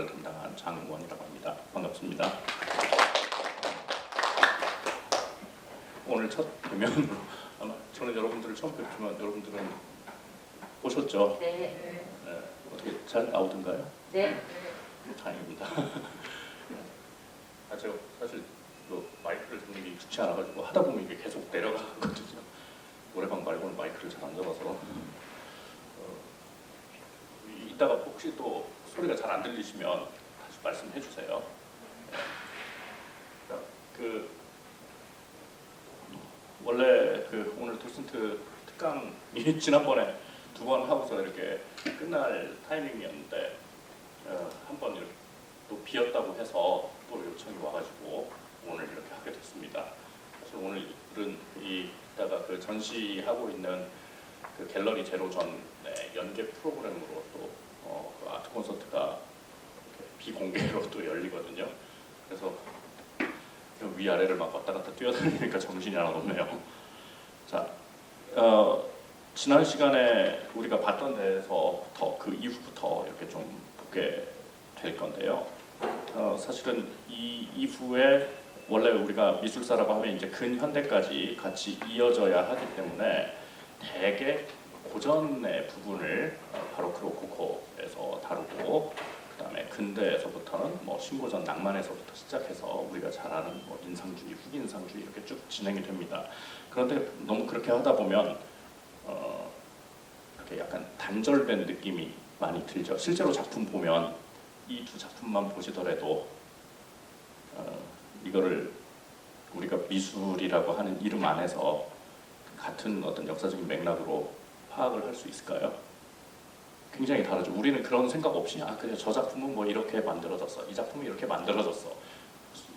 역할을 담당한 장원이라고 합니다. 반갑습니다. 오늘 첫 대면으로 아마 저는 여러분들을 처음 뵙지만 여러분들은 오셨죠? 네. 네. 어떻게 잘 나오던가요? 네. 다행입니다. 제가 사실 마이크를 잡는 게 익숙치 않아가지고 하다 보면 이게 계속 내려가거든요. 노래방 말고는 마이크를 잘 안 잡아서 이따가 혹시 또 소리가 잘 안 들리시면 다시 말씀해 주세요. 원래 오늘 도슨트 특강이 지난번에 2번 하고서 이렇게 끝날 타이밍이었는데 한 번 이렇게 또 비었다고 해서 또 요청이 와가지고 오늘 이렇게 하게 됐습니다. 사실 오늘은 이따가 전시하고 있는 갤러리 제로전의 연계 프로그램으로 또 그 아트 콘서트가 비공개로 또 열리거든요. 그래서 위아래를 막 왔다 갔다 뛰어다니니까 정신이 하나도 없네요. 자, 지난 시간에 우리가 봤던 데에서 그 이후부터 이렇게 좀 보게 될 건데요. 사실은 이 이후에 원래 우리가 미술사라고 하면 이제 근현대까지 같이 이어져야 하기 때문에 대개 고전의 부분을 바로크 로코코에서 다루고 그다음에 근대에서부터는 신고전 낭만에서부터 시작해서 우리가 잘 아는 인상주의, 후기인상주의 이렇게 쭉 진행이 됩니다. 그런데 너무 그렇게 하다 보면 이렇게 약간 단절된 느낌이 많이 들죠. 실제로 작품 보면 이 두 작품만 보시더라도 이거를 우리가 미술이라고 하는 이름 안에서 같은 어떤 역사적인 맥락으로 파악을 할 수 있을까요? 굉장히 다르죠. 우리는 그런 생각 없이 그래 저 작품은 이렇게 만들어졌어, 이 작품이 이렇게 만들어졌어,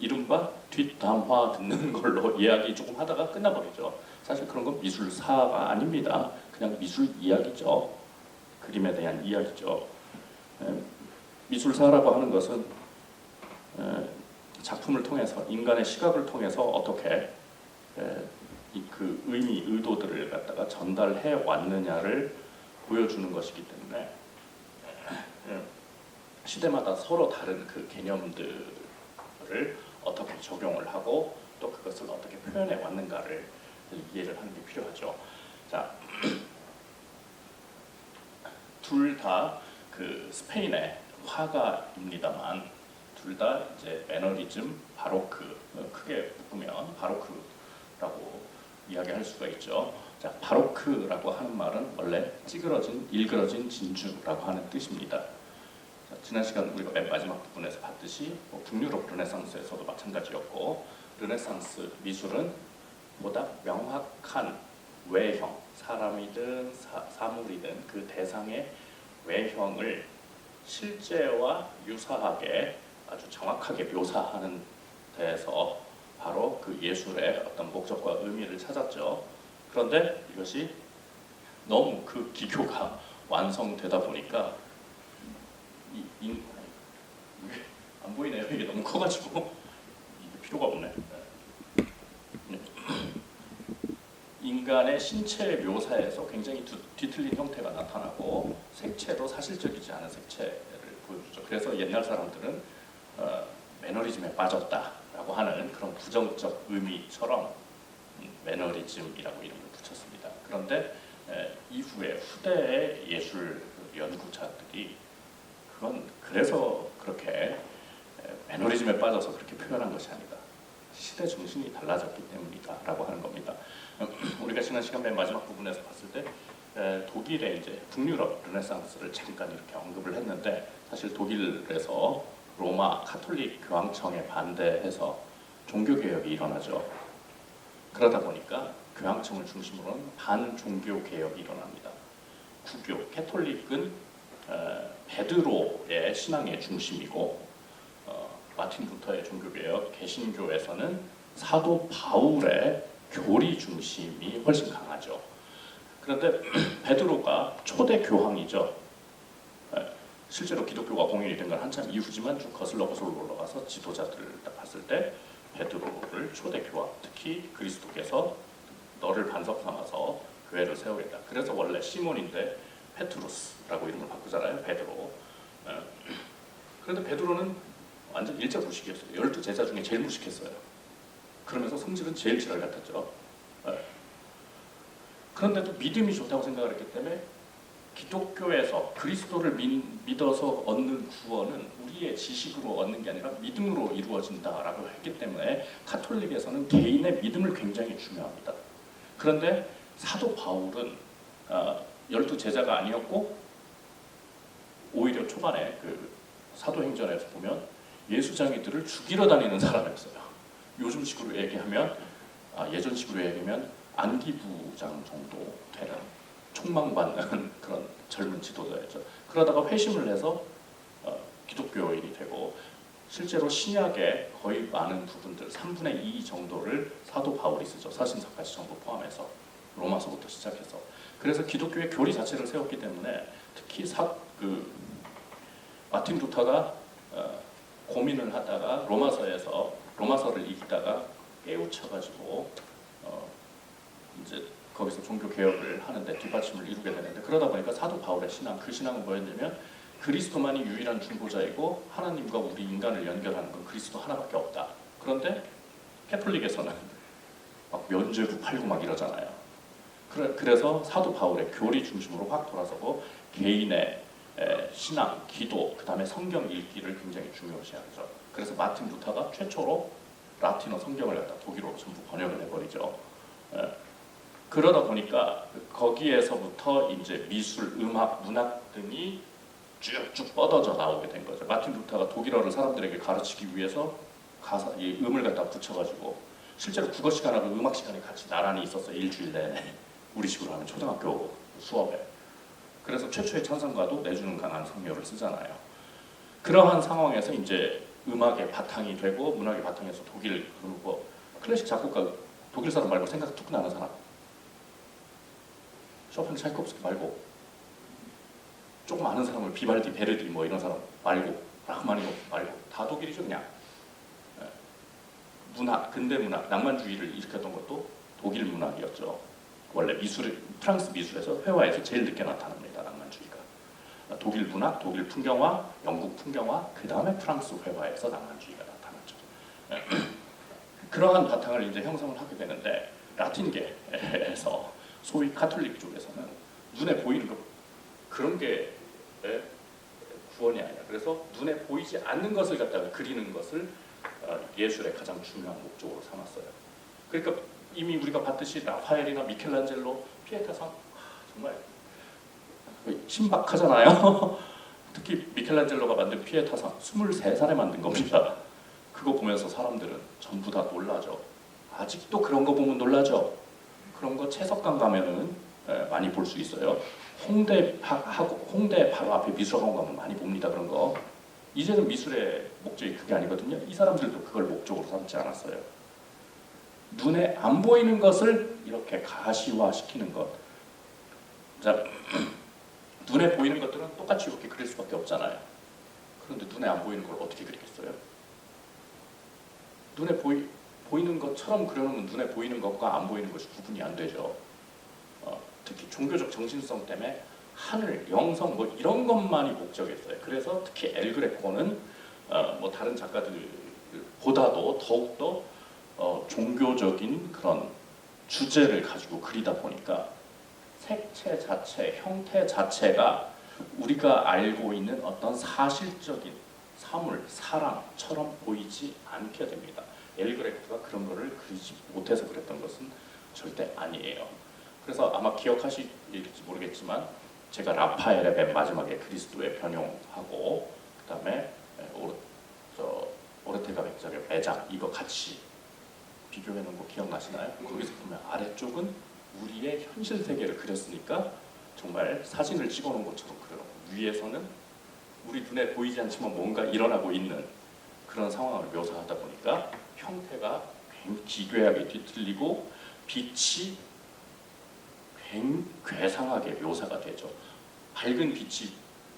이른바 뒷담화 듣는 걸로 이야기 조금 하다가 끝나버리죠. 사실 그런 건 미술사가 아닙니다. 그냥 미술 이야기죠. 그림에 대한 이야기죠. 미술사라고 하는 것은 작품을 통해서, 인간의 시각을 통해서 어떻게 그 의미, 의도들을 갖다가 전달해 왔느냐를 보여주는 것이기 때문에 시대마다 서로 다른 그 개념들을 어떻게 적용을 하고 또 그것을 어떻게 표현해 왔는가를 이해를 하는 게 필요하죠. 자, 둘 다 스페인의 화가입니다만 둘 다 이제 매너리즘, 바로크, 크게 묶으면 바로크라고 이야기할 수가 있죠. 자, 바로크라고 하는 말은 원래 찌그러진, 일그러진 진주라고 하는 뜻입니다. 자, 지난 시간 우리가 맨 마지막 부분에서 봤듯이 북유럽 르네상스에서도 마찬가지였고, 르네상스 미술은 보다 명확한 외형, 사람이든 사물이든 그 대상의 외형을 실제와 유사하게 아주 정확하게 묘사하는 데에서 바로 그 예술의 어떤 목적과 의미를 찾았죠. 그런데 이것이 너무 그 기교가 완성되다 보니까 안 보이네요. 이게 너무 커가지고 이게 필요가 없네. 인간의 신체 묘사에서 굉장히 뒤틀린 형태가 나타나고 색채도 사실적이지 않은 색채를 보여주죠. 그래서 옛날 사람들은 매너리즘에 빠졌다라고 하는 그런 부정적 의미처럼 매너리즘이라고 이름을 붙였습니다. 그런데 이후에 후대의 예술 연구자들이 그건 그래서 그렇게 매너리즘에 빠져서 그렇게 표현한 것이 아니다, 시대 정신이 달라졌기 때문이다라고 하는 겁니다. 우리가 지난 시간 맨 마지막 부분에서 봤을 때 독일의 이제 북유럽 르네상스를 잠깐 이렇게 언급을 했는데, 사실 독일에서 로마 카톨릭 교황청에 반대해서 종교 개혁이 일어나죠. 그러다 보니까 교황청을 중심으로는 반종교 개혁이 일어납니다. 구교, 캐톨릭은 베드로의 신앙의 중심이고, 마틴 루터의 종교개혁, 개신교에서는 사도 바울의 교리 중심이 훨씬 강하죠. 그런데 베드로가 초대 교황이죠. 실제로 기독교가 공인이 된 건 한참 이후지만 쭉 거슬러 올라가서 지도자들을 딱 봤을 때 베드로를 초대 교황, 특히 그리스도께서 너를 반석 삼아서 교회를 세우겠다. 그래서 원래 시몬인데 페트루스라고 이름을 바꾸잖아요. 베드로. 그런데 베드로는 완전 일자 무식이었어요. 12제자 중에 제일 무식했어요. 그러면서 성질은 제일 지랄 같았죠. 예. 그런데도 믿음이 좋다고 생각을 했기 때문에 기독교에서 그리스도를 믿어서 얻는 구원은 우리의 지식으로 얻는 게 아니라 믿음으로 이루어진다라고 했기 때문에 가톨릭에서는 개인의 믿음을 굉장히 중요합니다. 그런데 사도 바울은 12제자가 아니었고 오히려 초반에 그 사도행전에서 보면 예수장이들을 죽이러 다니는 사람이었어요. 요즘식으로 얘기하면 예전식으로 얘기하면 안기부장 정도 되는 촉망받는 그런 젊은 지도자였죠. 그러다가 회심을 해서 기독교인이 되고 실제로 신약의 거의 많은 부분들 3분의 2 정도를 사도 바울이 쓰죠. 사신서까지 전부 포함해서 로마서부터 시작해서. 그래서 기독교의 교리 자체를 세웠기 때문에 특히 마틴 루터가 고민을 하다가 로마서를 읽다가 깨우쳐가지고 이제 거기서 종교 개혁을 하는데 뒷받침을 이루게 되는데, 그러다 보니까 사도 바울의 신앙, 그 신앙은 뭐였냐면 그리스도만이 유일한 중보자이고 하나님과 우리 인간을 연결하는 건 그리스도 하나밖에 없다. 그런데 캐톨릭에서는 막 면죄부 팔고 막 이러잖아요. 그래서 사도 바울의 교리 중심으로 확 돌아서고 개인의 신앙, 기도, 그 다음에 성경 읽기를 굉장히 중요시하죠. 그래서 마틴 루터가 최초로 라틴어 성경을 갖다 독일어로 전부 번역을 해버리죠. 그러다 보니까 거기에서부터 이제 미술, 음악, 문학 등이 쭉쭉 뻗어져 나오게 된 거죠. 마틴 루터가 독일어를 사람들에게 가르치기 위해서 이 음을 갖다 붙여가지고 실제로 국어 시간하고 음악 시간이 같이 나란히 있었어요. 일주일 내내. 우리식으로 하면 초등학교 수업에. 그래서 최초의 찬송가도 내주는 강한 성묘를 쓰잖아요. 그러한 상황에서 이제 음악의 바탕이 되고 문학의 바탕에서 독일 그리고 클래식 작곡가 독일 사람 말고 생각 툭 나는 사람. 쇼팽, 차이콥스키 말고 조금 아는 사람을 비발디, 베르디 뭐 이런 사람 말고 라흐마니노프 말고 다 독일이죠 그냥. 문학, 근대 문학, 낭만주의를 일으켰던 것도 독일 문학이었죠. 원래 프랑스 미술에서 회화에서 제일 늦게 나타납니다. 낭만주의가. 독일 문학, 독일 풍경화, 영국 풍경화, 그 다음에 프랑스 회화에서 낭만주의가 나타났죠. 그러한 바탕을 이제 형성을 하게 되는데 라틴계에서 소위 카톨릭 쪽에서는 눈에 보이는 것 그런 게 구원이 아니라 그래서 눈에 보이지 않는 것을 갖다가 그리는 것을 예술의 가장 중요한 목적으로 삼았어요. 그러니까 이미 우리가 봤듯이 라파엘이나 미켈란젤로, 피에타상 정말 신박하잖아요. 특히 미켈란젤로가 만든 피에타상 23살에 만든 겁니다. 그거 보면서 사람들은 전부 다 놀라죠. 아직도 그런 거 보면 놀라죠. 그런 거 채석강 가면은 많이 볼 수 있어요. 홍대 바로 앞에 미술학원 가면 많이 봅니다. 그런 거. 이제는 미술의 목적이 그게 아니거든요. 이 사람들도 그걸 목적으로 삼지 않았어요. 눈에 안 보이는 것을 이렇게 가시화시키는 것. 자, 눈에 보이는 것들은 똑같이 이렇게 그릴 수밖에 없잖아요. 그런데 눈에 안 보이는 걸 어떻게 그리겠어요? 눈에 보이는 것처럼 그려놓으면 눈에 보이는 것과 안 보이는 것이 구분이 안 되죠. 특히 종교적 정신성 때문에 하늘, 영성 뭐 이런 것만이 목적이었어요. 그래서 특히 엘 그레코는 뭐 다른 작가들보다도 더욱더 종교적인 그런 주제를 가지고 그리다 보니까 색채 자체, 형태 자체가 우리가 알고 있는 어떤 사실적인 사물, 사람처럼 보이지 않게 됩니다. 엘 그레코가 그런 거를 그리지 못해서 그랬던 것은 절대 아니에요. 그래서 아마 기억하실지 모르겠지만 제가 라파엘의 맨 마지막에 그리스도의 변용하고 그 다음에 오르테가 백작의 매장 이거 같이 비교해 놓은 거 기억나시나요? 거기서 보면 아래쪽은 우리의 현실 세계를 그렸으니까 정말 사진을 찍어 놓은 것처럼 그려놓고 위에서는 우리 눈에 보이지 않지만 뭔가 일어나고 있는 그런 상황을 묘사하다 보니까 형태가 기괴하게 뒤틀리고 빛이 괴상하게 묘사가 되죠. 밝은 빛이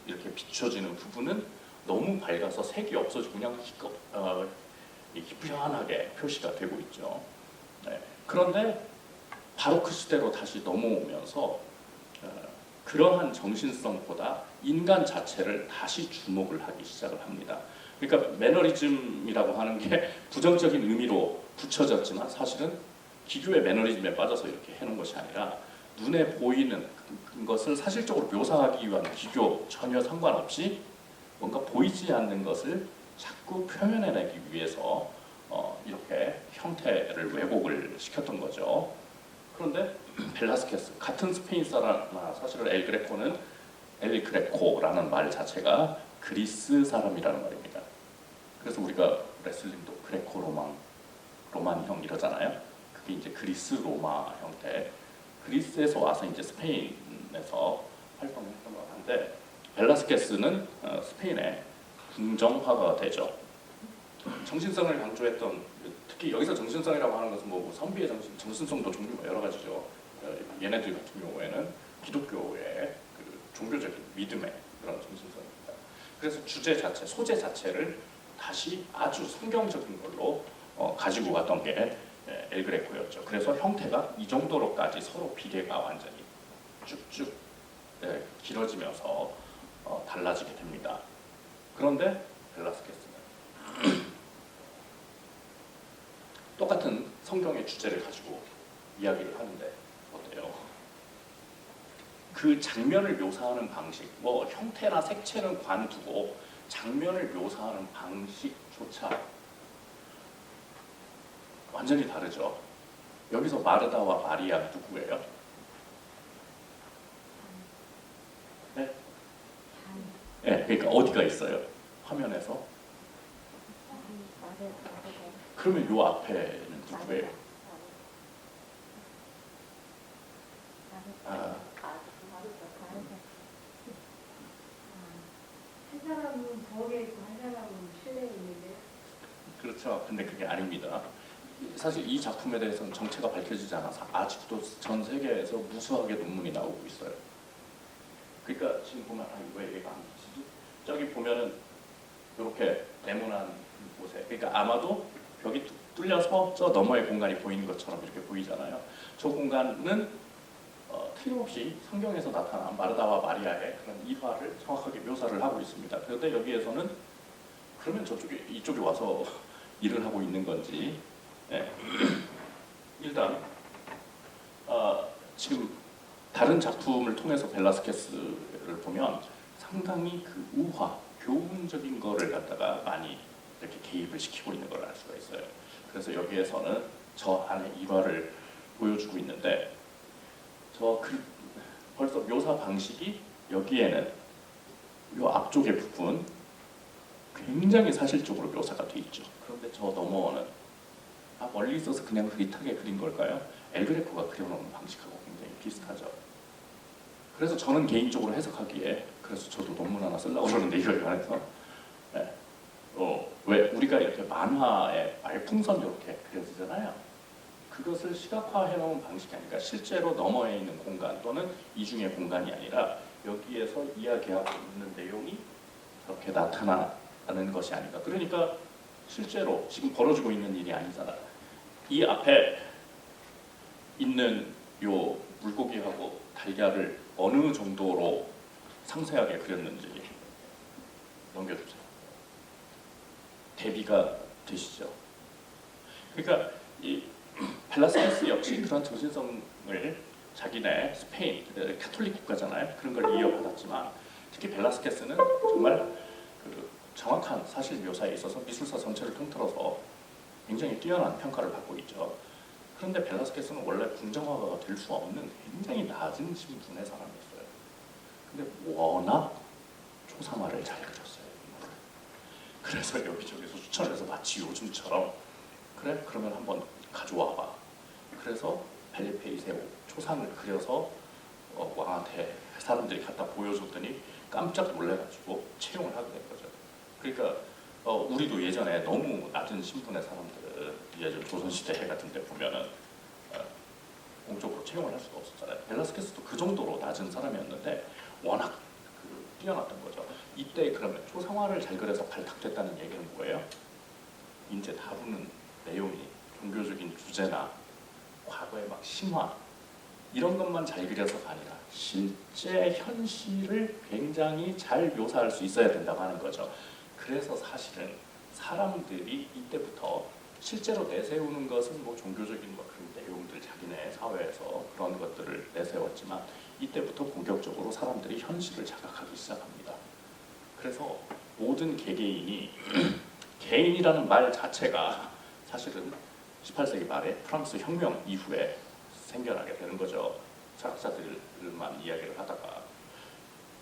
이렇게 비춰지는 부분은 너무 밝아서 색이 없어지고 그냥 희뿌연하게 표시가 되고 있죠. 네. 그런데 바로크 시대로 다시 넘어오면서 그러한 정신성보다 인간 자체를 다시 주목을 하기 시작을 합니다. 그러니까 매너리즘이라고 하는 게 부정적인 의미로 붙여졌지만 사실은 기교의 매너리즘에 빠져서 이렇게 해놓은 것이 아니라 눈에 보이는 것을 사실적으로 묘사하기 위한 기교 전혀 상관없이 뭔가 보이지 않는 것을 자꾸 표현해내기 위해서 이렇게 형태를 왜곡을 시켰던 거죠. 그런데 벨라스케스 같은 스페인 사람이나 사실은 엘 그레코라는 말 자체가 그리스 사람이라는 말입니다. 그래서 우리가 레슬링도 그레코 로만형 이러잖아요. 그게 이제 그리스 로마 형태. 그리스에서 와서 이제 스페인에서 활동했던 것 같은데 벨라스케스는 스페인의 궁정화가가 되죠. 정신성을 강조했던, 특히 여기서 정신성이라고 하는 것은 뭐 선비의 정신성도 종류가 여러 가지죠. 얘네들 같은 경우에는 기독교의 그 종교적인 믿음의 그런 정신성입니다. 그래서 주제 자체, 소재 자체를 다시 아주 성경적인 걸로 가지고 갔던 게 엘그레코였죠. 그래서 형태가 이 정도로까지 서로 비례가 완전히 쭉쭉 길어지면서 달라지게 됩니다. 그런데 벨라스케스는 똑같은 성경의 주제를 가지고 이야기를 하는데 어때요? 그 장면을 묘사하는 방식, 뭐 형태나 색채는 관두고 장면을 묘사하는 방식조차 완전히 다르죠. 여기서 마르다와 마리아 누구예요? 네? 네, 그러니까 어디가 있어요? 화면에서? 그러면 요 앞에는 누구예요? 한 사람은 벽에 있고 한 사람은 실내에 있는데. 그렇죠. 근데 그게 아닙니다. 사실 이 작품에 대해서는 정체가 밝혀지지 않아서 아직도 전 세계에서 무수하게 논문이 나오고 있어요. 그러니까 지금 보면 왜 얘가 안 붙이지? 저기 보면은 이렇게 네모난 곳에, 그러니까 아마도 벽이 뚫려서 저 너머의 공간이 보이는 것처럼 이렇게 보이잖아요. 저 공간은 틀림없이 성경에서 나타난 마르다와 마리아의 그런 일화를 정확하게 묘사를 하고 있습니다. 그런데 여기에서는 그러면 이쪽에 와서 일을 하고 있는 건지. 네. 일단 지금 다른 작품을 통해서 벨라스케스를 보면 상당히 그 우화, 교훈적인 거를 갖다가 많이 이렇게 개입을 시키고 있는 걸 알 수가 있어요. 그래서 여기에서는 저 안에 일화를 보여주고 있는데 벌써 묘사 방식이 여기에는 이 앞쪽의 부분 굉장히 사실적으로 묘사가 돼 있죠. 그런데 저 너머는 멀리 있어서 그냥 흐릿하게 그린 걸까요? 엘그레코가 그려놓은 방식하고 굉장히 비슷하죠. 그래서 저는 개인적으로 해석하기에, 그래서 저도 논문 하나 쓰려고 그러는데 이걸 관해서 네. 왜 우리가 이렇게 만화에 말풍선 이렇게 그려지잖아요. 그것을 시각화해 놓은 방식이 아니라 실제로 너머에 있는 공간 또는 이중의 공간이 아니라 여기에서 이야기하고 있는 내용이 그렇게 나타나는 것이 아닌가. 그러니까 실제로 지금 벌어지고 있는 일이 아니잖아. 이 앞에 있는 요 물고기하고 달걀을 어느 정도로 상세하게 그렸는지 넘겨주세요. 대비가 되시죠? 그러니까 이 벨라스케스 역시 그런 정신성을 자기네 스페인 카톨릭 국가잖아요. 그런 걸 이어받았지만 특히 벨라스케스는 정말 그 정확한 사실 묘사에 있어서 미술사 전체를 통틀어서 굉장히 뛰어난 평가를 받고 있죠. 그런데 벨라스케스는 원래 궁정화가가 될 수 없는 굉장히 낮은 신분의 사람이었어요. 근데 워낙 초상화를 잘 그렸어요. 그래서 여기저기서 추천해서 마치 요즘처럼 그래? 그러면 한번 가져와봐. 그래서 펠리페이세 초상을 그려서 왕한테 사람들이 갖다 보여줬더니 깜짝 놀래가지고 채용을 하게 된 거죠. 그러니까 우리도 예전에 너무 낮은 신분의 사람들은 예전 조선시대 같은 데 보면은 공적으로 채용을 할 수가 없었잖아요. 벨라스케스도 그 정도로 낮은 사람이었는데 워낙 뛰어났던 거죠. 이때 그러면 초상화를 잘 그려서 발탁됐다는 얘기는 뭐예요? 이제 다루는 내용이 종교적인 주제나 과거의 막 신화 이런 것만 잘 그려서가 아니라 실제 현실을 굉장히 잘 묘사할 수 있어야 된다고 하는 거죠. 그래서 사실은 사람들이 이때부터 실제로 내세우는 것은 뭐 종교적인 뭐 그런 내용들, 자기네 사회에서 그런 것들을 내세웠지만 이때부터 본격적으로 사람들이 현실을 자각하기 시작합니다. 그래서 모든 개개인이 개인이라는 말 자체가 사실은 18세기 말에 프랑스 혁명 이후에 생겨나게 되는 거죠. 철학자들만 이야기를 하다가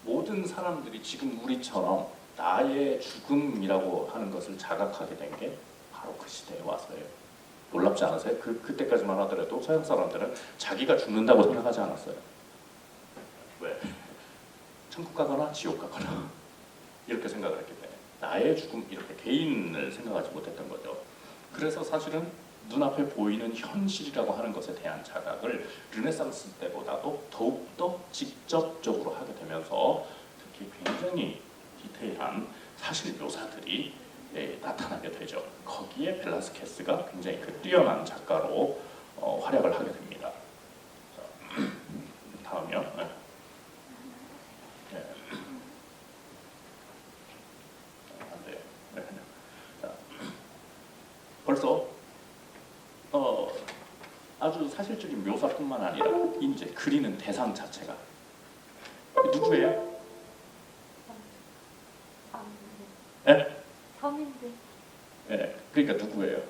모든 사람들이 지금 우리처럼 나의 죽음이라고 하는 것을 자각하게 된 게 바로 그 시대에 와서예요. 놀랍지 않으세요? 그때까지만 하더라도 서양 사람들은 자기가 죽는다고 생각하지 않았어요. 왜? 천국 가거나 지옥 가거나 이렇게 생각을 했기 때문에 나의 죽음 이렇게 개인을 생각하지 못했던 거죠. 그래서 사실은 눈앞에 보이는 현실이라고 하는 것에 대한 자각을 르네상스 때보다도 더욱더 직접적으로 하게 되면서 특히 굉장히 디테일한 사실 묘사들이 나타나게 되죠. 거기에 벨라스케스가 굉장히 그 뛰어난 작가로 활약을 하게 됩니다. 자, 다음이요. 네. 안 돼요. 네. 자, 벌써 아주 사실적인 묘사뿐만 아니라 이제 그리는 대상 자체가 누구예요? 예? 서민들. 예, 그러니까 누구예요?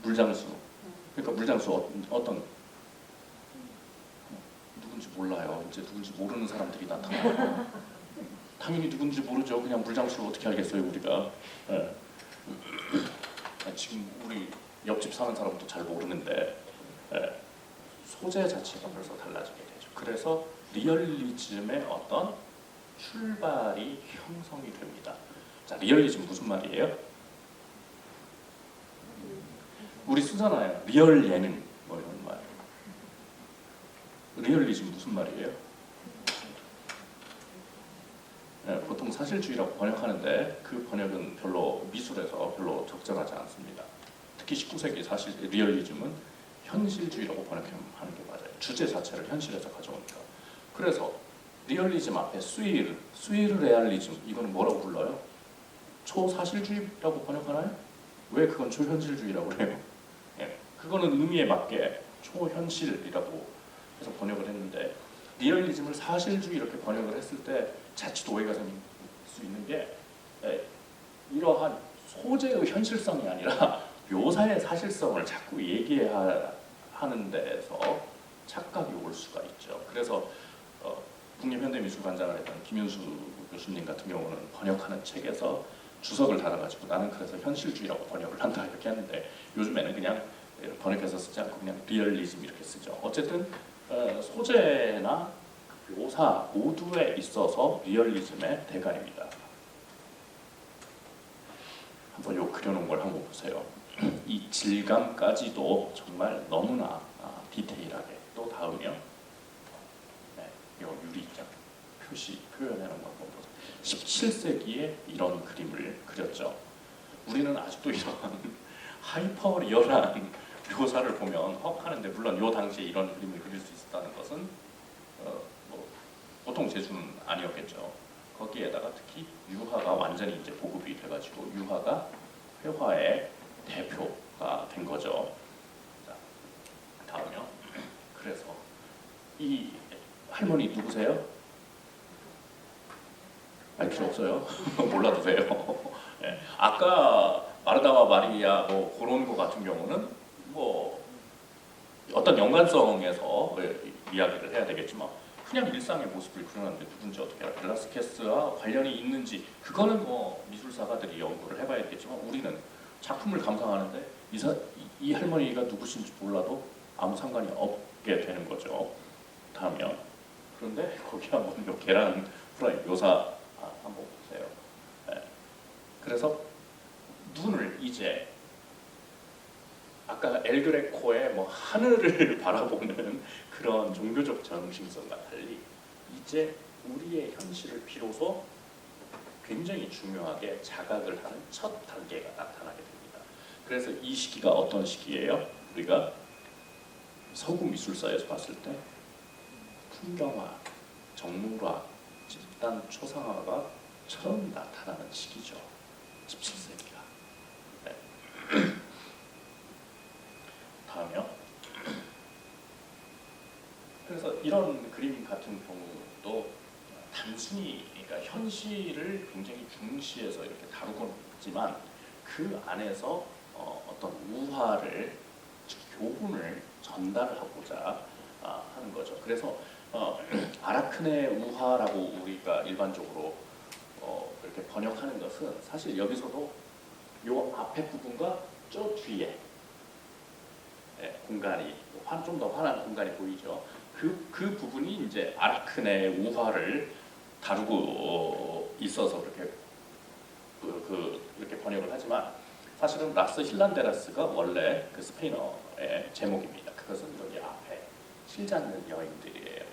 물장수. 그러니까 물장수 어떤 누군지 몰라요. 이제 누군지 모르는 사람들이 나타나요. 당연히 누군지 모르죠. 그냥 물장수를 어떻게 알겠어요, 우리가. 예. 지금 우리 옆집 사는 사람도 잘 모르는데 예. 소재 자체가 벌써 달라지게 되죠. 그래서 리얼리즘의 어떤 출발이 형성이 됩니다. 자, 리얼리즘 무슨 말이에요? 우리 쓰잖아요. 리얼 예능 뭐 이런 말. 리얼리즘 무슨 말이에요? 네, 보통 사실주의라고 번역하는데 그 번역은 별로 미술에서 별로 적절하지 않습니다. 특히 19세기 사실 리얼리즘은 현실주의라고 번역하는 게 맞아요. 주제 자체를 현실에서 가져오니까. 그래서 리얼리즘 앞에 스위르 레알리즘 이거는 뭐라고 불러요? 초사실주의라고 번역하나요? 왜 그건 초현실주의라고 해요? 예, 그거는 의미에 맞게 초현실이라고 해서 번역을 했는데 리얼리즘을 사실주의 이렇게 번역을 했을 때 자칫 오해가 생길 수 있는 게 이러한 소재의 현실성이 아니라 묘사의 사실성을 자꾸 얘기하는 데서 착각이 올 수가 있죠. 그래서 국립현대미술관장을 했던 김윤수 교수님 같은 경우는 번역하는 책에서 주석을 달아가지고 나는 그래서 현실주의라고 번역을 한다 이렇게 하는데 요즘에는 그냥 번역해서 쓰지 않고 그냥 리얼리즘 이렇게 쓰죠. 어쨌든 소재나 묘사 모두에 있어서 리얼리즘의 대가입니다. 한번 요 그려놓은 걸 한번 보세요. 이 질감까지도 정말 너무나 디테일하게. 또 다음이요. 네, 요 유리장 표현해놓은 거 한번 보세요. 17세기에 이런 그림을 그렸죠. 우리는 아직도 이런 하이퍼 리얼한 묘사를 보면 헉하는데 물론 요 당시에 이런 그림을 그릴 수 있었다는 것은 뭐 보통 재주는 아니었겠죠. 거기에다가 특히 유화가 완전히 이제 보급이 돼가지고 유화가 회화의 대표가 된 거죠. 자, 다음이요. 그래서 이 할머니 누구세요? 알 필요 없어요. 몰라도 돼요. 네. 아까 마르다와 마리아 뭐 그런 거 같은 경우는 뭐 어떤 연관성에서 이야기를 해야 되겠지만 그냥 일상의 모습을 그려놨는데 누군지 어떻게 알아? 벨라스케스와 관련이 있는지 그거는 뭐 미술사가들이 연구를 해봐야 되겠지만 우리는 작품을 감상하는데 이 할머니가 누구신지 몰라도 아무 상관이 없게 되는 거죠. 다음이요. 그런데 거기 한번 요 계란 프라이 묘사 한번 보세요. 네. 그래서 눈을 이제 아까 엘 그레코의 뭐 하늘을 바라보는 그런 종교적 정신성과 달리 이제 우리의 현실을 비로소 굉장히 중요하게 자각을 하는 첫 단계가 나타나게 됩니다. 그래서 이 시기가 어떤 시기예요? 우리가 서구 미술사에서 봤을 때 풍경화, 정물화, 집단 초상화가 처음 나타나는 시기죠. 17세기가. 네. 다음이요. 그래서 이런 그림 같은 경우도 단순히 그러니까 현실을 굉장히 중시해서 이렇게 다루곤 있지만 그 안에서 어떤 우화를 즉 교훈을 전달하고자 하는 거죠. 그래서 아라크네 우화라고 우리가 일반적으로 이렇게 번역하는 것은 사실 여기서도 요 앞에 부분과 저 뒤에 공간이 좀 더 환한 공간이 보이죠. 그 부분이 이제 아라크네 우화를 다루고 있어서 그렇게 이렇게 번역을 하지만 사실은 라스 힐란데라스가 원래 그 스페인어의 제목입니다. 그것은 여기 앞에 실 잡는 여인들이에요.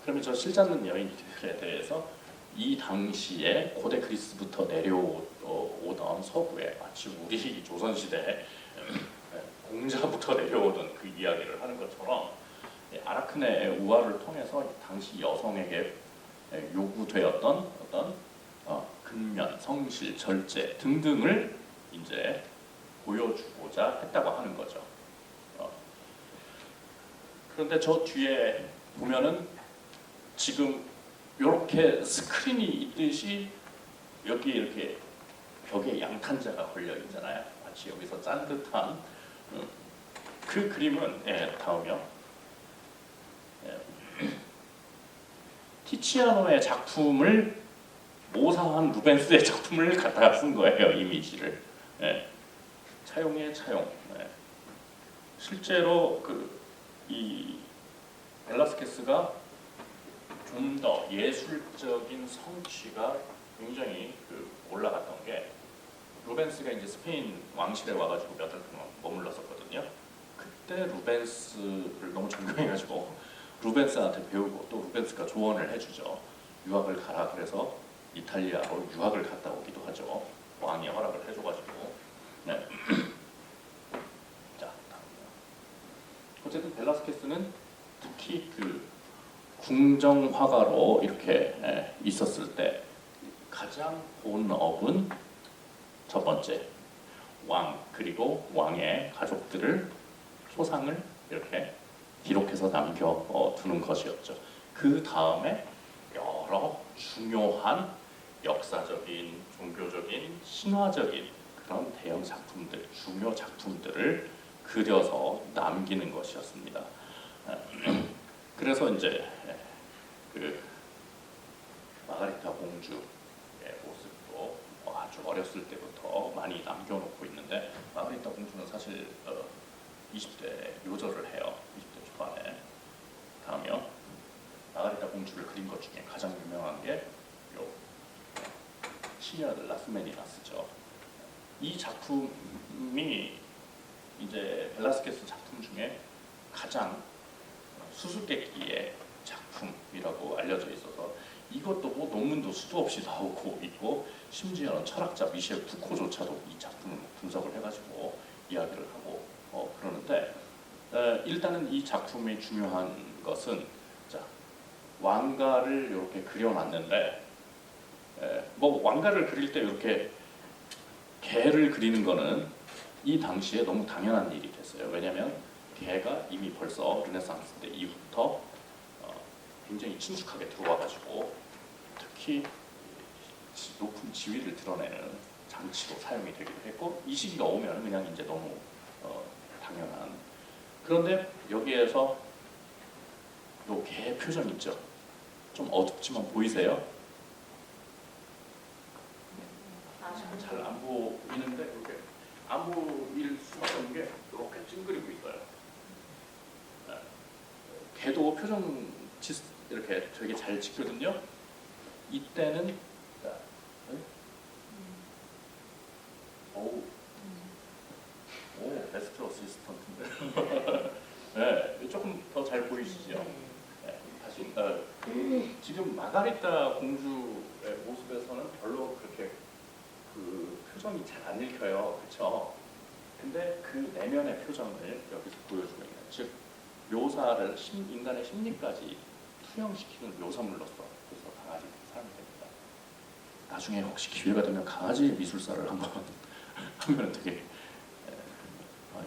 그러면 저 실 잡는 여인들에 대해서 이 당시에 고대 그리스부터 내려오던 서구에 마치 우리 조선시대 공자부터 내려오던 그 이야기를 하는 것처럼 아라크네 우화를 통해서 당시 여성에게 요구되었던 어떤 근면, 성실, 절제 등등을 이제 보여주고자 했다고 하는 거죠. 그런데 저 뒤에 보면은 지금 이렇게 스크린이 있듯이 여기 이렇게 벽에 양탄자가 걸려 있잖아요. 마치 여기서 짠 듯한 그 그림은 다음이요. 티치아노의 작품을 모사한 루벤스의 작품을 갖다가 쓴 거예요. 이미지를. 차용의 차용. 실제로 이 벨라스케스가 좀 더 예술적인 성취가 굉장히 올라갔던 게 루벤스가 이제 스페인 왕실에 와가지고 몇 달 동안 머물렀었거든요. 그때 루벤스를 너무 존경해가지고 루벤스한테 배우고 또 루벤스가 조언을 해주죠. 유학을 가라 그래서 이탈리아로 유학을 갔다 오기도 하죠. 왕이 허락을 해줘가지고. 네. 자, 다음이요. 어쨌든 벨라스케스는 특히 궁정 화가로 이렇게 있었을 때 가장 본업은 첫 번째 왕 그리고 왕의 가족들을 초상을 이렇게 기록해서 남겨두는 것이었죠. 그 다음에 여러 중요한 역사적인, 종교적인, 신화적인 그런 대형 작품들, 중요 작품들을 그려서 남기는 것이었습니다. 그래서 이제 마가리타 공주의 모습도 아주 어렸을 때부터 많이 남겨놓고 있는데 마가리타 공주는 사실 20대 요절을 해요. 20대 초반에. 다음이요. 마가리타 공주를 그린 것 중에 가장 유명한 게 요 시녀 라스메니나스죠. 이 작품이 이제 벨라스케스 작품 중에 가장 수수께끼의 작품이라고 알려져 있어서 이것도 뭐 논문도 수도 없이 나오고 있고 심지어는 철학자 미셸 푸코조차도 이 작품을 분석을 해가지고 이야기를 하고 그러는데 일단은 이 작품의 중요한 것은 자 왕가를 이렇게 그려놨는데 뭐 왕가를 그릴 때 이렇게 개를 그리는 거는 이 당시에 너무 당연한 일이 됐어요. 왜냐하면 개가 이미 벌써 르네상스 때 이후부터 굉장히 친숙하게 들어와가지고 특히 높은 지위를 드러내는 장치로 사용이 되기도 했고 이 시기가 오면 그냥 이제 너무 당연한. 그런데 여기에서 요 개 표정 있죠? 좀 어둡지만 보이세요? 잘 안 보이는데 이렇게 안 보일 수밖에 없는 게 이렇게 찡그리고 있어요. 개도 표정 이렇게 되게 잘 찍거든요. 이때는 오 베스트 어시스턴트인데 네, 조금 더 잘 보이시죠? 네, 다시 지금 마가리타 공주의 모습에서는 별로 그렇게 표정이 잘 안 읽혀요, 그렇죠? 근데 그 내면의 표정을 여기서 보여주고 있는, 즉 묘사를 인간의 심리까지 투영시키는 묘사물로서 그래서 강아지 사람이 됩니다. 나중에 혹시 기회가 되면 강아지 미술사를 한번 하면 되게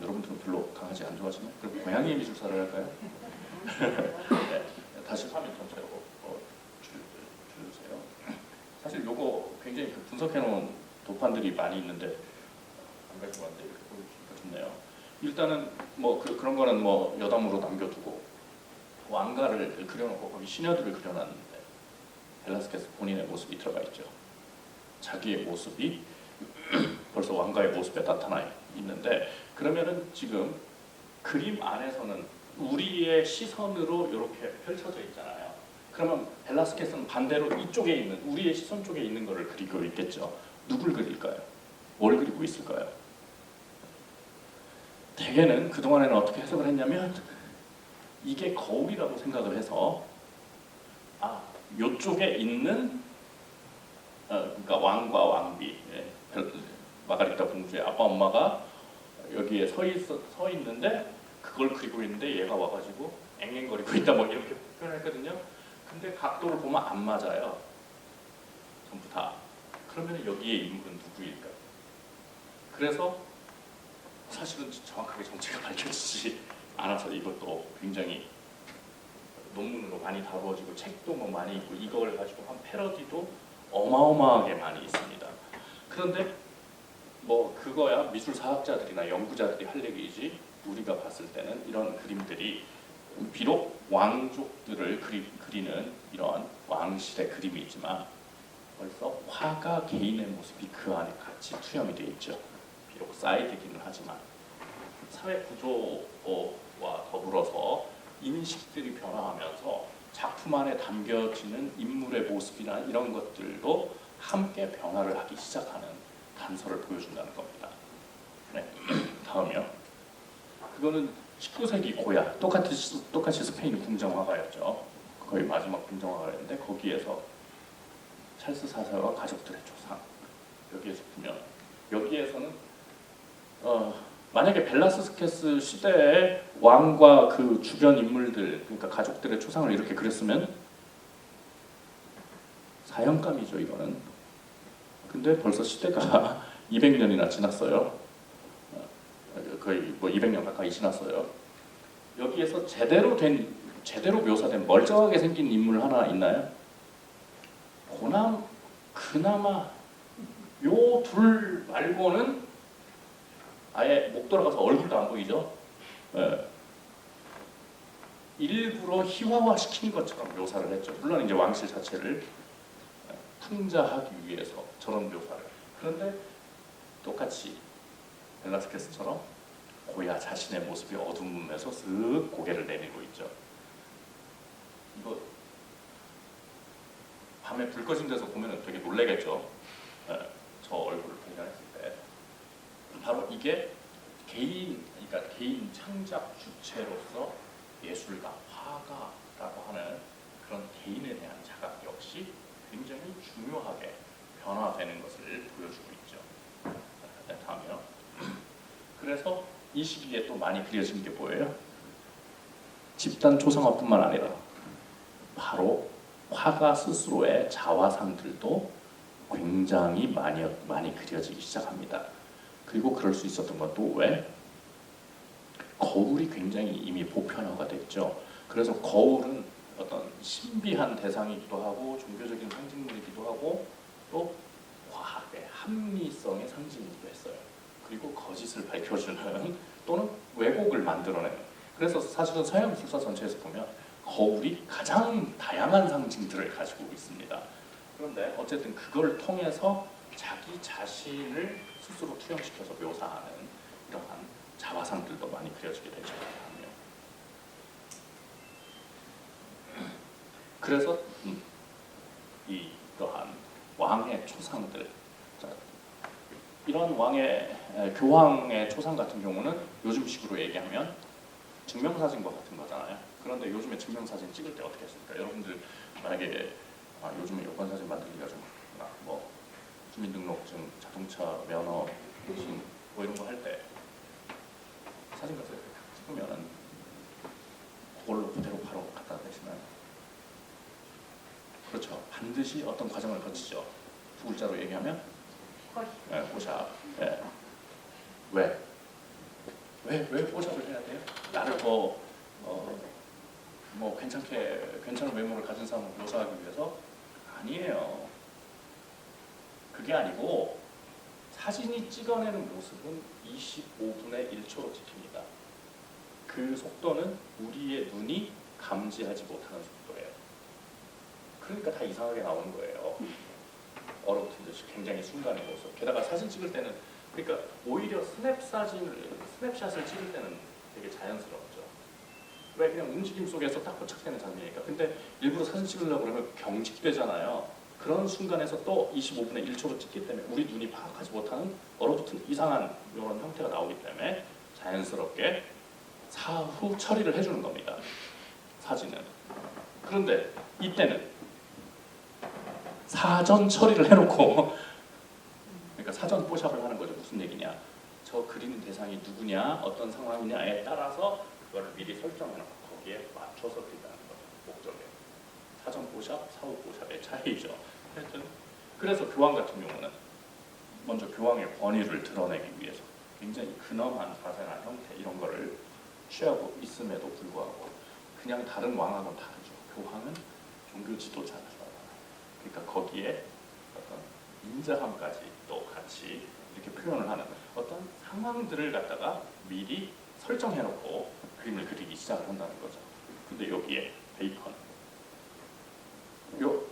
여러분들은 별로 강아지 안 좋아하시나요? 그럼 고양이 미술사를 할까요? 네, 다시 화면 전체로 줄여주세요. 사실 요거 굉장히 분석해놓은 도판들이 많이 있는데 안 가지고 왔는데 이렇게 보여주니까 좋네요. 일단은 뭐 그런 거는 뭐 여담으로 남겨두고 왕가를 그려놓고 거기 시녀들을 그려놨는데 벨라스케스 본인의 모습이 들어가 있죠. 자기의 모습이 벌써 왕가의 모습에 나타나 있는데 그러면은 지금 그림 안에서는 우리의 시선으로 이렇게 펼쳐져 있잖아요. 그러면 벨라스케스는 반대로 이쪽에 있는 우리의 시선 쪽에 있는 거를 그리고 있겠죠. 누굴 그릴까요? 뭘 그리고 있을까요? 대개는 그동안에는 어떻게 해석을 했냐면 이게 거울이라고 생각을 해서 요쪽에 있는 그러니까 왕과 왕비 마가리타 공주의 아빠 엄마가 여기에 서 있는데 그걸 그리고 있는데 얘가 와가지고 앵앵거리고 있다 뭐 이렇게 표현했거든요. 근데 각도를 보면 안 맞아요. 전부 다. 그러면 여기에 인물은 누구일까? 그래서 사실은 정확하게 정체가 밝혀지지 않아서 이것도 굉장히 논문으로 많이 다루어지고 책도 뭐 많이 있고 이걸 가지고 한 패러디도 어마어마하게 많이 있습니다. 그런데 뭐 그거야 미술사학자들이나 연구자들이 할 얘기이지 우리가 봤을 때는 이런 그림들이 비록 왕족들을 그리는 이런 왕실의 그림이지만 벌써 화가 개인의 모습이 그 안에 같이 투영이 되어 있죠. 비록 사이드기는 하지만 사회 구조와 더불어서 인식들이 변화하면서 작품 안에 담겨지는 인물의 모습이나 이런 것들도 함께 변화를 하기 시작하는 단서를 보여준다는 겁니다. 네. 다음이요. 그거는 19세기 고야 똑같이 스페인 궁정화가였죠. 거의 마지막 궁정화가였는데 거기에서 찰스 4세와 가족들의 조상 여기에서 보면 여기에서는 만약에 벨라스케스 시대의 왕과 그 주변 인물들 그러니까 가족들의 초상을 이렇게 그렸으면 사형감이죠 이거는. 근데 벌써 시대가 200년이나 지났어요. 거의 뭐 200년 가까이 지났어요. 여기에서 제대로 묘사된 멀쩡하게 생긴 인물 하나 있나요? 그나마 요 둘 말고는 아예 목 돌아가서 얼굴도 안 보이죠. 예. 일부러 희화화시킨 것처럼 묘사를 했죠. 물론 이제 왕실 자체를 풍자하기 위해서 저런 묘사를. 그런데 똑같이 벨라스케스처럼 고야 자신의 모습이 어두움에서 슥 고개를 내밀고 있죠. 이거 밤에 불 꺼진 데서 보면 되게 놀래겠죠. 저 얼굴을 발견했을 때. 바로 이게 그러니까 개인 창작 주체로서 예술가, 화가라고 하는 그런 개인에 대한 자각 역시 굉장히 중요하게 변화되는 것을 보여주고 있죠. 네, 다음이요. 그래서 이 시기에 또 많이 그려진 게 뭐예요? 집단 초상화뿐만 아니라 바로 화가 스스로의 자화상들도 굉장히 많이 그려지기 시작합니다. 그리고 그럴 수 있었던 것도 왜? 거울이 굉장히 이미 보편화가 됐죠. 그래서 거울은 어떤 신비한 대상이기도 하고 종교적인 상징물이기도 하고 또 과학의 합리성의 상징이기도 했어요. 그리고 거짓을 밝혀주는 또는 왜곡을 만들어내는. 그래서 사실은 서양 미술사 전체에서 보면 거울이 가장 다양한 상징들을 가지고 있습니다. 그런데 어쨌든 그걸 통해서 자기 자신을 스스로 투영시켜서 묘사하는 이러한 자화상들도 많이 그려지게 되죠. 그래서 이러한 왕의 초상들, 이런 교황의 초상 같은 경우는 요즘식으로 얘기하면 증명사진과 같은 거잖아요. 그런데 요즘에 증명사진 찍을 때 어떻게 했습니까? 여러분들 만약에 요즘에 여권사진 만들기가 좀 뭐 주민등록증, 자동차 면허, 뭐 이런 거 할 때 사진 같은 거 찍으면 그걸로 그대로 바로 갖다 대시나요? 그렇죠. 반드시 어떤 과정을 거치죠. 두 글자로 얘기하면 뽀샵. 예. 왜? 왜 뽀샵을 해야 돼요? 나를 뭐 괜찮은 외모를 가진 사람을 묘사하기 위해서? 아니에요. 그게 아니고 사진이 찍어내는 모습은 25분의 1초로 찍힙니다. 그 속도는 우리의 눈이 감지하지 못하는 속도예요. 그러니까 다 이상하게 나오는 거예요. 얼어붙은 듯이 굉장히 순간의 모습. 게다가 사진 찍을 때는 그러니까 오히려 스냅샷을 찍을 때는 되게 자연스럽죠. 왜 그냥 움직임 속에서 딱 포착되는 장면이니까. 근데 일부러 사진 찍으려고 그러면 경직되잖아요. 그런 순간에서 또 25분의 1초로 찍기 때문에 우리 눈이 파악하지 못하는 얼어붙은 이상한 이런 형태가 나오기 때문에 자연스럽게 사후 처리를 해주는 겁니다. 사진은. 그런데 이때는 사전 처리를 해놓고 그러니까 사전 뽀샵을 하는 거죠. 무슨 얘기냐? 저 그리는 대상이 누구냐, 어떤 상황이냐에 따라서 그거를 미리 설정해놓고 거기에 맞춰서 그린다는 거죠. 목적에. 사전 뽀샵, 사후 뽀샵의 차이죠. 하여튼 그래서 교황 같은 경우는 먼저 교황의 권위를 드러내기 위해서 굉장히 근엄한 자세나 형태 이런 거를 취하고 있음에도 불구하고 그냥 다른 왕하고는 다르죠. 교황은 종교 지도자죠. 그러니까 거기에 어떤 인자함까지 또 같이 이렇게 표현을 하는 어떤 상황들을 갖다가 미리 설정해놓고 그림을 그리기 시작을 한다는 거죠. 근데 여기에 베이컨, 요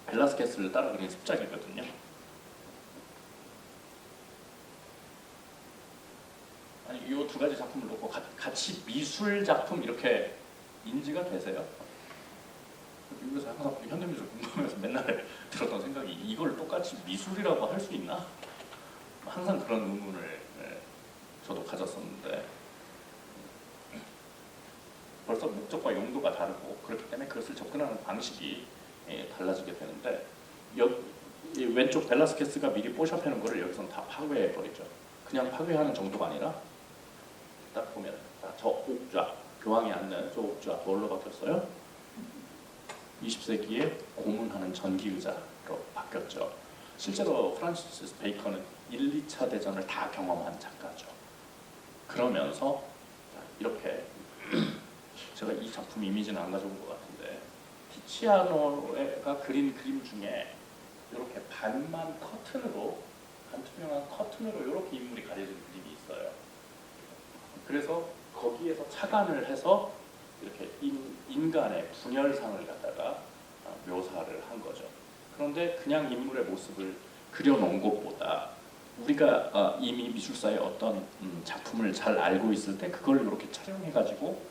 벨라스케스를 따라 그린 습작이거든요. 아니 이 두 가지 작품을 놓고 같이 미술 작품 이렇게 인지가 되세요? 미국에서 항상 현대미술 공부하면서 맨날 들었던 생각이 이걸 똑같이 미술이라고 할 수 있나? 항상 그런 의문을 저도 가졌었는데 벌써 목적과 용도가 다르고 그렇기 때문에 그것을 접근하는 방식이 달라지게 되는데 이 왼쪽 벨라스케스가 미리 뽀샵해놓은 거를 여기서는 다 파괴해버리죠. 그냥 파괴하는 정도가 아니라 딱 보면 저 옥좌, 교황이 앉는 저 옥좌 뭘로 바뀌었어요? 20세기에 고문하는 전기의자로 바뀌었죠. 실제로 프란시스 베이컨은 1, 2차 대전을 다 경험한 작가죠. 그러면서 이렇게 제가 이 작품 이미지는 안 가져온 것 같은데 티치아노가 그린 그림 중에 이렇게 반만 커튼으로 반투명한 커튼으로 이렇게 인물이 가려진 그림이 있어요. 그래서 거기에서 착안을 해서 이렇게 인간의 분열상을 갖다가 묘사를 한 거죠. 그런데 그냥 인물의 모습을 그려놓은 것보다 우리가 이미 미술사의 어떤 작품을 잘 알고 있을 때 그걸 이렇게 촬영해가지고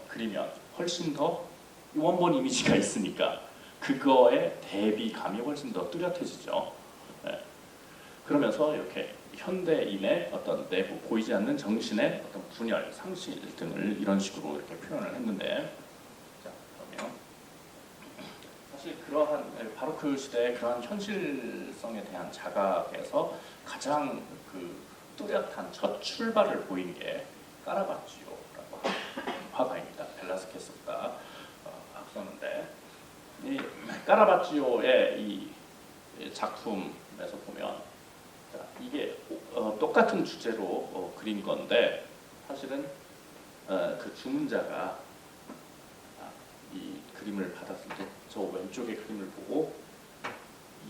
그리면 훨씬 더 원본 이미지가 있으니까 그거의 대비감이 훨씬 더 뚜렷해지죠. 네. 그러면서 이렇게 현대인의 어떤 내부 보이지 않는 정신의 어떤 분열, 상실 등을 이런 식으로 이렇게 표현을 했는데, 자 그러면 사실 그러한 바로크 시대의 그러한 현실성에 대한 자각에서 가장 그 뚜렷한 첫 출발을 보인 게 까라바지오라고 하는 화가입니다. 벨라스케스보다 앞서는데 이 까라바지오의 이 작품에서 보면 자, 이게 똑같은 주제로 그린 건데 사실은 그 주문자가 이 그림을 받았을 때 저 왼쪽의 그림을 보고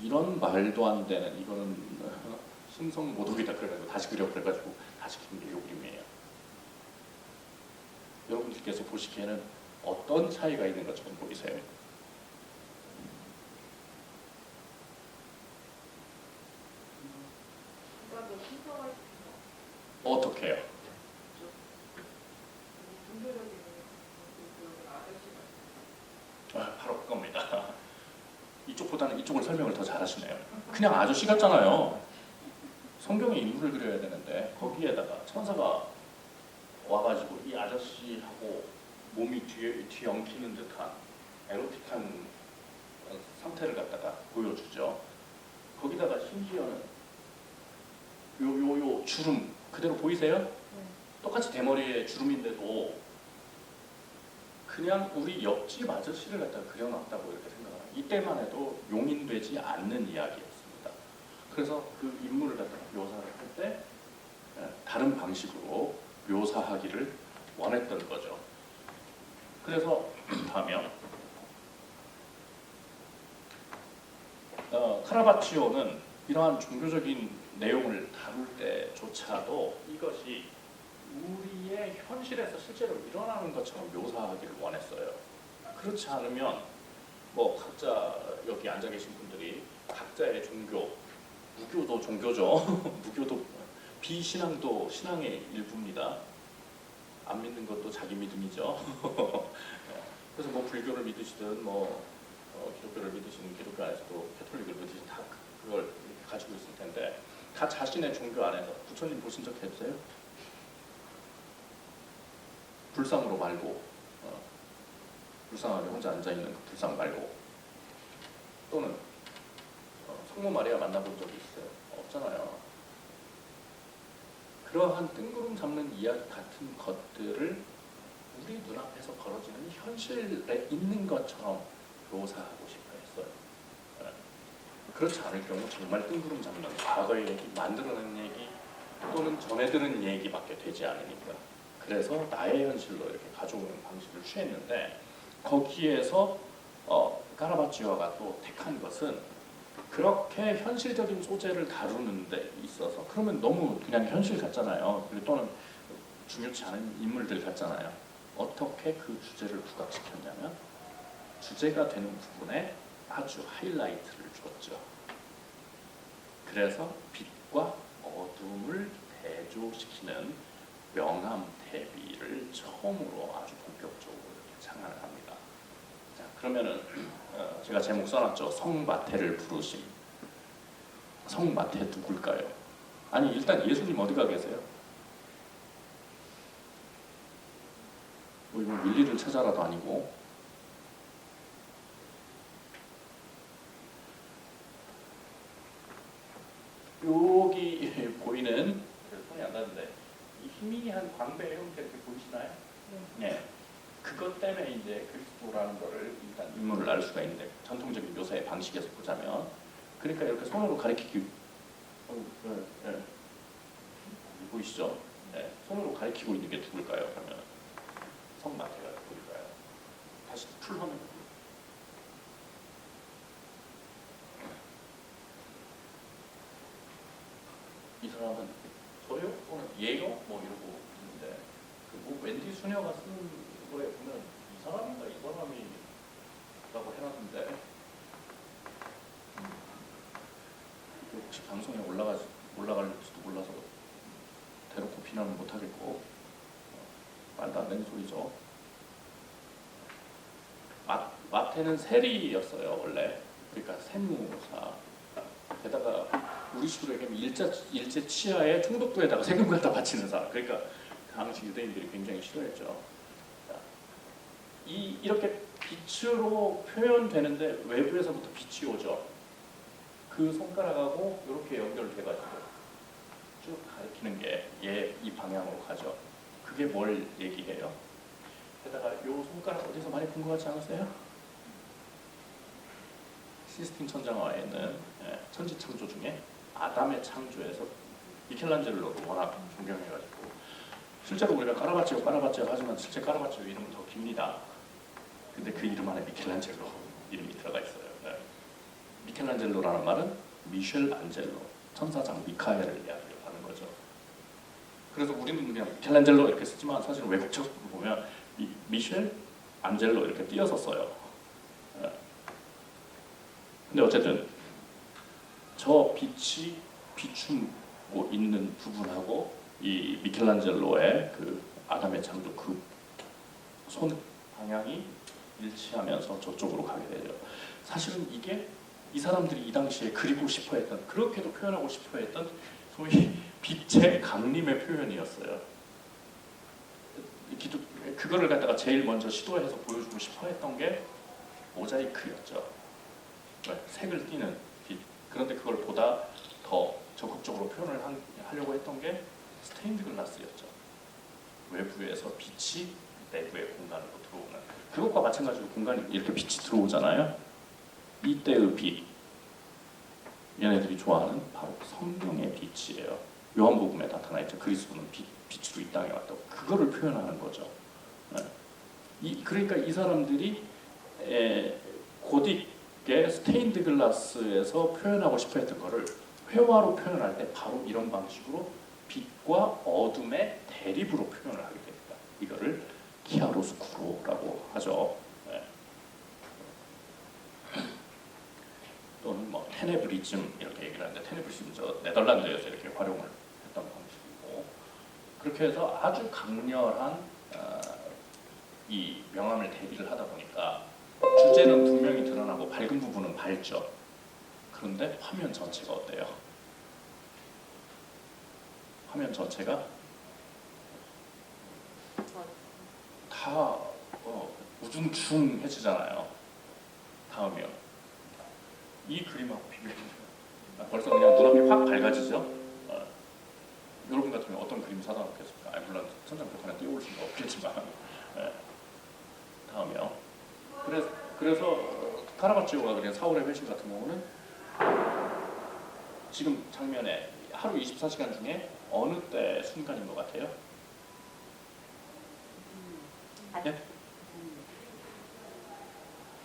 이런 말도 안 되는 이거는 신성 모독이다 그래가지고 다시 그려가지고 다시 그린 게 이 그림이에요. 여러분들께서 보시기에는 어떤 차이가 있는 것처럼 보이세요? 어떻게 해요? 바로 그겁니다. 이쪽보다는 이쪽을 설명을 더 잘하시네요. 그냥 아저씨 같잖아요. 성경의 인물을 그려야 되는데 거기에다가 천사가 와가지고 이 아저씨하고 몸이 뒤엉키는 듯한 에로틱한 상태를 갖다가 보여주죠. 거기다가 심지어는 요 주름 그대로 보이세요? 똑같이 대머리의 주름인데도 그냥 우리 옆집 아저씨를 갖다가 그려놨다고 이렇게 생각해요. 이때만 해도 용인되지 않는 이야기였습니다. 그래서 그 인물을 갖다가 묘사를 할 때 다른 방식으로 묘사하기를 원했던 거죠. 그래서 하면 카라바치오는 이러한 종교적인 내용을 다룰 때조차도 이것이 우리의 현실에서 실제로 일어나는 것처럼 묘사하기를 원했어요. 그렇지 않으면 뭐 각자 여기 앉아 계신 분들이 각자의 종교, 무교도 종교죠. 무교도 비신앙도 신앙의 일부입니다. 안 믿는 것도 자기 믿음이죠. 그래서 뭐 불교를 믿으시든 뭐 기독교를 믿으시는 기독교 안에서도 캐톨릭을 믿으시든 다 그걸 가지고 있을 텐데 다 자신의 종교 안에서 부처님 보신 적 있어요? 불상으로 말고 불쌍하게 혼자 앉아 있는 그 불상 말고 또는 성모 마리아 만나본 적이 있어요? 없잖아요. 그러한 뜬구름 잡는 이야기 같은 것들을 우리 눈앞에서 벌어지는 현실에 있는 것처럼 묘사하고 싶어 했어요. 그렇지 않을 경우 정말 뜬구름 잡는 과거의 얘기, 만들어낸 얘기 또는 전해 들은 얘기밖에 되지 않으니까. 그래서 나의 현실로 이렇게 가져오는 방식을 취했는데 거기에서 카라바치오가 또 택한 것은 그렇게 현실적인 소재를 다루는 데 있어서 그러면 너무 그냥 현실 같잖아요. 그리고 또는 중요치 않은 인물들 같잖아요. 어떻게 그 주제를 부각시켰냐면 주제가 되는 부분에 아주 하이라이트를 줬죠. 그래서 빛과 어둠을 대조시키는 명암 대비를 처음으로 아주 본격적으로 이렇게 창안을 합니다. 자, 그러면은 제가 제목 써놨죠. 성마태를 부르심. 성마태 누굴까요? 아니 일단 예수님 어디가 계세요? 뭐 이거 밀리를 찾아라도 아니고 여기 보이는 손이 안 닿는데 이 희미한 광배 형태 이렇게 보이시나요? 네. 그것 때문에 이제 그리스도라는 거를 일단 인물을 알 수가 있는데 전통적인 묘사의 방식에서 보자면 그러니까 이렇게 손으로 가리키기 네. 보이시죠? 네. 손으로 가리키고 있는 게 누굴까요? 그러면 성마태가 누굴까요? 다시 풀 화면 이 사람은 저요? 또는 예요? 뭐 이러고 있는데 뭐 웬디 수녀가 쓴 거에 보면 이 사람인가 이 사람이라고 해놨는데 혹시 방송에 올라갈지도 몰라서 대놓고 비난은 못하겠고 말도 안 되는 소리죠. 마태는 세리였어요 원래. 그러니까 세무사. 게다가 우리 식으로 얘기하면 일제 치하에 총독부에다가 세금 갖다 바치는 사람. 그러니까 당시 유대인들이 굉장히 싫어했죠. 이렇게 빛으로 표현되는데 외부에서부터 빛이 오죠. 그 손가락하고 이렇게 연결돼가지고 쭉 가리키는 게 이 방향으로 가죠. 그게 뭘 얘기해요? 게다가 이 손가락 어디서 많이 본 것 같지 않으세요? 시스틴 천장화에 있는 천지창조 중에 아담의 창조에서 미켈란젤로를 워낙 존경해가지고 실제로 우리가 까라바치오 하지만 실제 까라바치오 이름은 더 깁니다. 근데 그 이름 안에 미켈란젤로 이름이 들어가 있어요. 미켈란젤로라는 말은 미셸 안젤로, 천사장 미카엘을 이야기를 하는 거죠. 그래서 우리는 그냥 미켈란젤로 이렇게 쓰지만 사실 외국적으로 보면 미셸 안젤로 이렇게 띄어서 써요. 근데 어쨌든 저 빛이 비추고 있는 부분하고 이 미켈란젤로의 그 아담의 창조 그 손 방향이 일치하면서 저쪽으로 가게 되죠. 사실은 이게 이 사람들이 이 당시에 그리고 싶어했던 그렇게도 표현하고 싶어했던 소위 빛의 강림의 표현이었어요. 그거를 갖다가 제일 먼저 시도해서 보여주고 싶어했던 게 모자이크였죠. 색을 띠는 빛. 그런데 그걸 보다 더 적극적으로 표현을 하려고 했던 게 스테인드 글라스였죠. 외부에서 빛이 내부의 공간으로 들어오는 그것과 마찬가지로 공간이 이렇게 빛이 들어오잖아요. 이때의 빛, 얘네들이 좋아하는 바로 성령의 빛이에요. 요한복음에 나타나 있죠. 그리스도는 빛으로 이 땅에 왔다고. 그거를 표현하는 거죠. 그러니까 이 사람들이 고딕의 스테인드 글라스에서 표현하고 싶어 했던 거를 회화로 표현할 때 바로 이런 방식으로 빛과 어둠의 대립으로 표현을 하게 됩니다. 이거를 키아로스쿠로라고 하죠. 또는 뭐 테네브리즘 이렇게 얘기를 하는데, 테네브리즘 저 네덜란드에서 이렇게 활용을 했던 방식이고, 그렇게 해서 아주 강렬한 이 명암을 대비를 하다 보니까 주제는 분명히 드러나고 밝은 부분은 밝죠. 그런데 화면 전체가 어때요? 화면 전체가 다 우중충해지잖아요. 다음이요. 이 그림하고 비교해보세요. 벌써 그냥 눈앞이 확 밝아지죠. 여러분 같으면 어떤 그림 사다 놓겠습니까? 물론 천장벽 하나 띄워올 수는 없겠지만. 다음이요. 그래서 카라바치오가 그린 사울의 회심 같은 경우는 지금 장면에 하루 24시간 중에 어느 때 순간인 것 같아요? 네?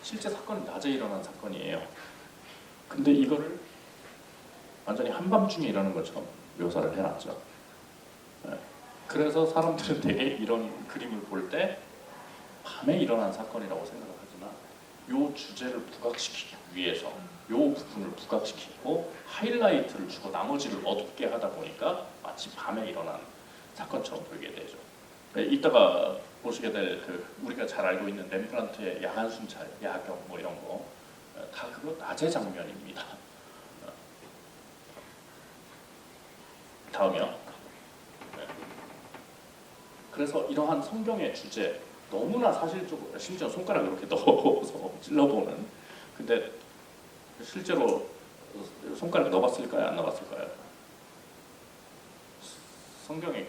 실제 사건은 낮에 일어난 사건이에요. 근데 이거를 완전히 한밤중에 일어나는 것처럼 묘사를 해놨죠. 그래서 사람들은 되게 이런 그림을 볼 때 밤에 일어난 사건이라고 생각을 하지만 요 주제를 부각시키기 위해서 요 부분을 부각시키고 하이라이트를 주고 나머지를 어둡게 하다 보니까 마치 밤에 일어난 사건처럼 보이게 되죠. 이따가 보시게 될 우리가 잘 알고 있는 렘브란트의 야간 순찰, 야경 뭐 이런 거 다 그거 낮의 장면입니다. 다음이요. 그래서 이러한 성경의 주제 너무나 사실적으로, 심지어 손가락 이렇게 넣어서 찔러보는, 근데 실제로 손가락 넣어봤을까요? 안 넣어봤을까요? 성경의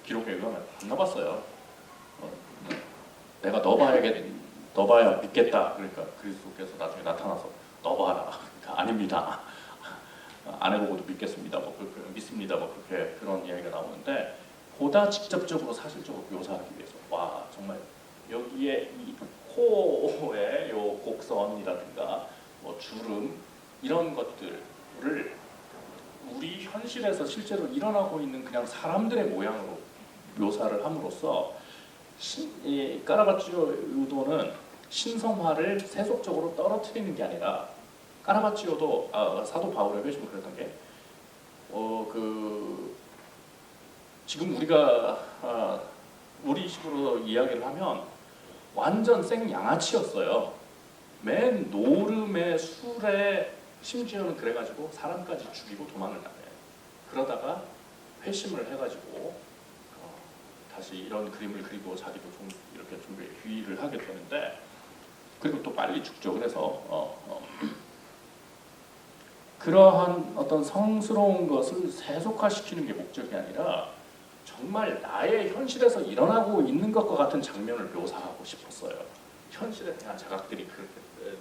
기록에 의하면 안 넣어봤어요. 내가 넣어봐야 믿겠다. 그러니까 그리스도께서 나중에 나타나서 넣어봐라. 그러니까 아닙니다. 안 해보고도 믿겠습니다. 뭐 그렇게 믿습니다. 뭐 그렇게 그런 이야기가 나오는데, 보다 직접적으로 사실적으로 묘사하기 위해서 정말 여기에 이 코의 요 곡선이라든가 뭐 주름 이런 것들을 우리 현실에서 실제로 일어나고 있는 그냥 사람들의 모양으로 묘사를 함으로써 이 까라바치오 의도는 신성화를 세속적으로 떨어뜨리는 게 아니라, 까라바치오도 사도 바울의 회심을 그랬던 게 지금 우리가 우리식으로 이야기를 하면 완전 생 양아치였어요. 맨 노름의 술에, 심지어는 그래가지고 사람까지 죽이고 도망을 나가요. 그러다가 회심을 해가지고 다시 이런 그림을 그리고 자기도 좀 이렇게 좀 유의를 하게 되는데, 그리고 또 빨리 죽죠. 그래서 그러한 어떤 성스러운 것을 세속화시키는 게 목적이 아니라 정말 나의 현실에서 일어나고 있는 것과 같은 장면을 묘사하고 싶었어요. 현실에 대한 자각들이 그렇게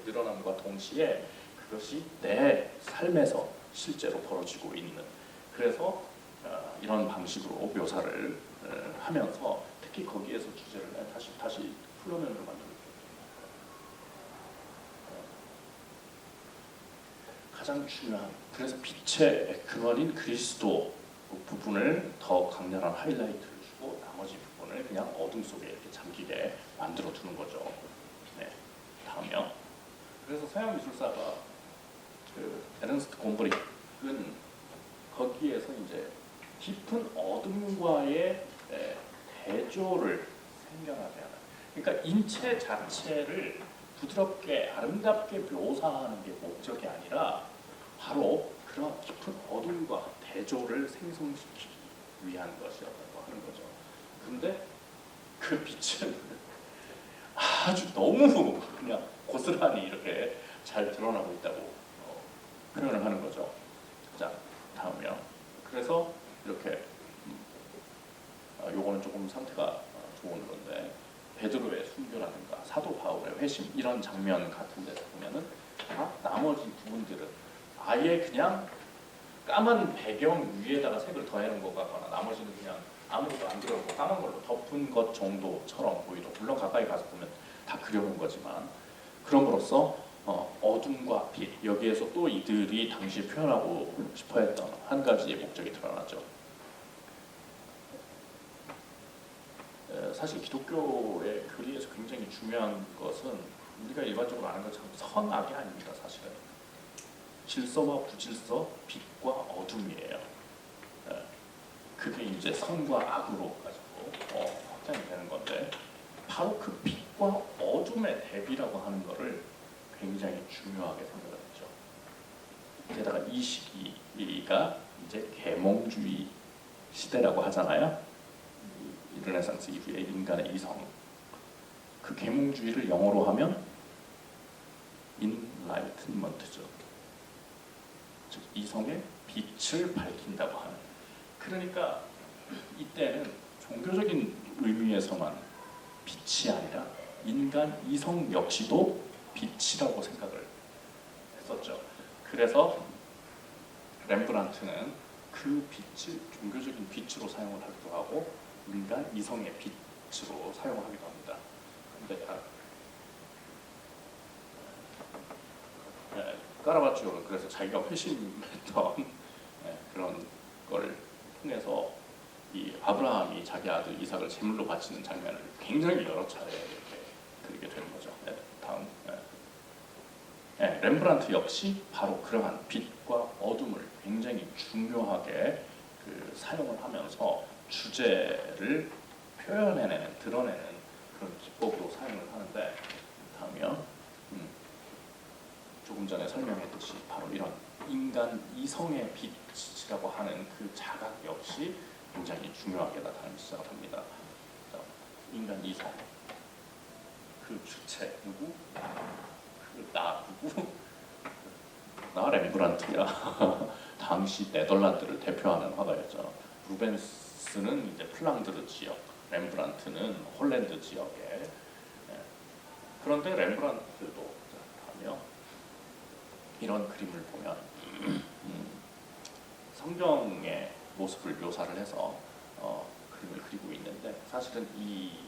늘어남과 동시에 그것이 내 삶에서 실제로 벌어지고 있는, 그래서 이런 방식으로 묘사를 하면서 특히 거기에서 주제를 다시 플로면으로 만들었죠. 가장 중요한, 그래서 빛의 근원인 그리스도 부분을 더 강렬한 하이라이트를 주고 나머지 부분을 그냥 어둠 속에 이렇게 잠기게 만들어 두는 거죠. 네, 다음이요. 그래서 서양 미술사가 에른스트 곰브릭은 거기에서 이제 깊은 어둠과의 대조를 생겨나게 하는, 그러니까 인체 자체를 부드럽게 아름답게 묘사하는 게 목적이 아니라 바로 그런 깊은 어둠과 대조를 생성시키기 위한 것이었다고 하는 거죠. 근데 그 빛은 아주 너무 그냥 고스란히 이렇게 잘 드러나고 있다고 표현을 하는 거죠. 자, 다음이요. 그래서 이렇게 요거는 조금 상태가 좋은 건데, 베드로의 순교라든가 사도 바울의 회심 이런 장면 같은 데서 보면은 나머지 부분들은 아예 그냥 까만 배경 위에다가 색을 더해놓은 것 같거나 나머지는 그냥 아무것도 안 들어가고 까만 걸로 덮은 것 정도처럼 보이죠. 물론 가까이 가서 보면 다 그려놓은 거지만 그럼으로써 어둠과 빛 여기에서 또 이들이 당시에 표현하고 싶어했던 한 가지의 목적이 드러나죠. 사실 기독교의 교리에서 굉장히 중요한 것은 우리가 일반적으로 아는 것처럼 선악이 아닙니다. 사실은 질서와 부질서, 빛과 어둠이에요. 그게 이제 선과 악으로 가지고 확장이 되는 건데 바로 그 빛과 어둠의 대비라고 하는 것을 굉장히 중요하게 생각을 했죠. 게다가 이 시기가 이제 계몽주의 시대라고 하잖아요. 이 르네상스 이후에 인간의 이성, 그 계몽주의를 영어로 하면 인라이트먼트죠. 즉 이성의 빛을 밝힌다고 하는. 그러니까 이때는 종교적인 의미에서만 빛이 아니라 인간 이성 역시도 빛이라고 생각을 했었죠. 그래서 렘브란트는 그 빛을 종교적인 빛으로 사용을 하기도 하고 인간 이성의 빛으로 사용하기도 합니다. 근데 까라바치오는 그래서 자기가 회심했던 그런 걸 통해서 이 아브라함이 자기 아들 이삭을 제물로 바치는 장면을 굉장히 여러 차례 이렇게 그리게 되는 거죠. 다음 렘브란트 역시 바로 그러한 빛과 어둠을 굉장히 중요하게 사용을 하면서 주제를 표현해내는, 드러내는 그런 기법으로 사용을 하는데 다음이요. 조금 전에 설명했듯이 바로 이런 인간 이성의 빛이라고 하는 그 자각 역시 굉장히 중요하게 나타나기 시작합니다. 인간 이성, 그 주체 누구? 나 누구? 나 렘브란트야. 당시 네덜란드를 대표하는 화가였죠. 루벤스는 이제 플랑드르 지역, 렘브란트는 홀랜드 지역에. 그런데 렘브란트도 하며 이런 그림을 보면 성경의 모습을 묘사를 해서 그림을 그리고 있는데 사실은 이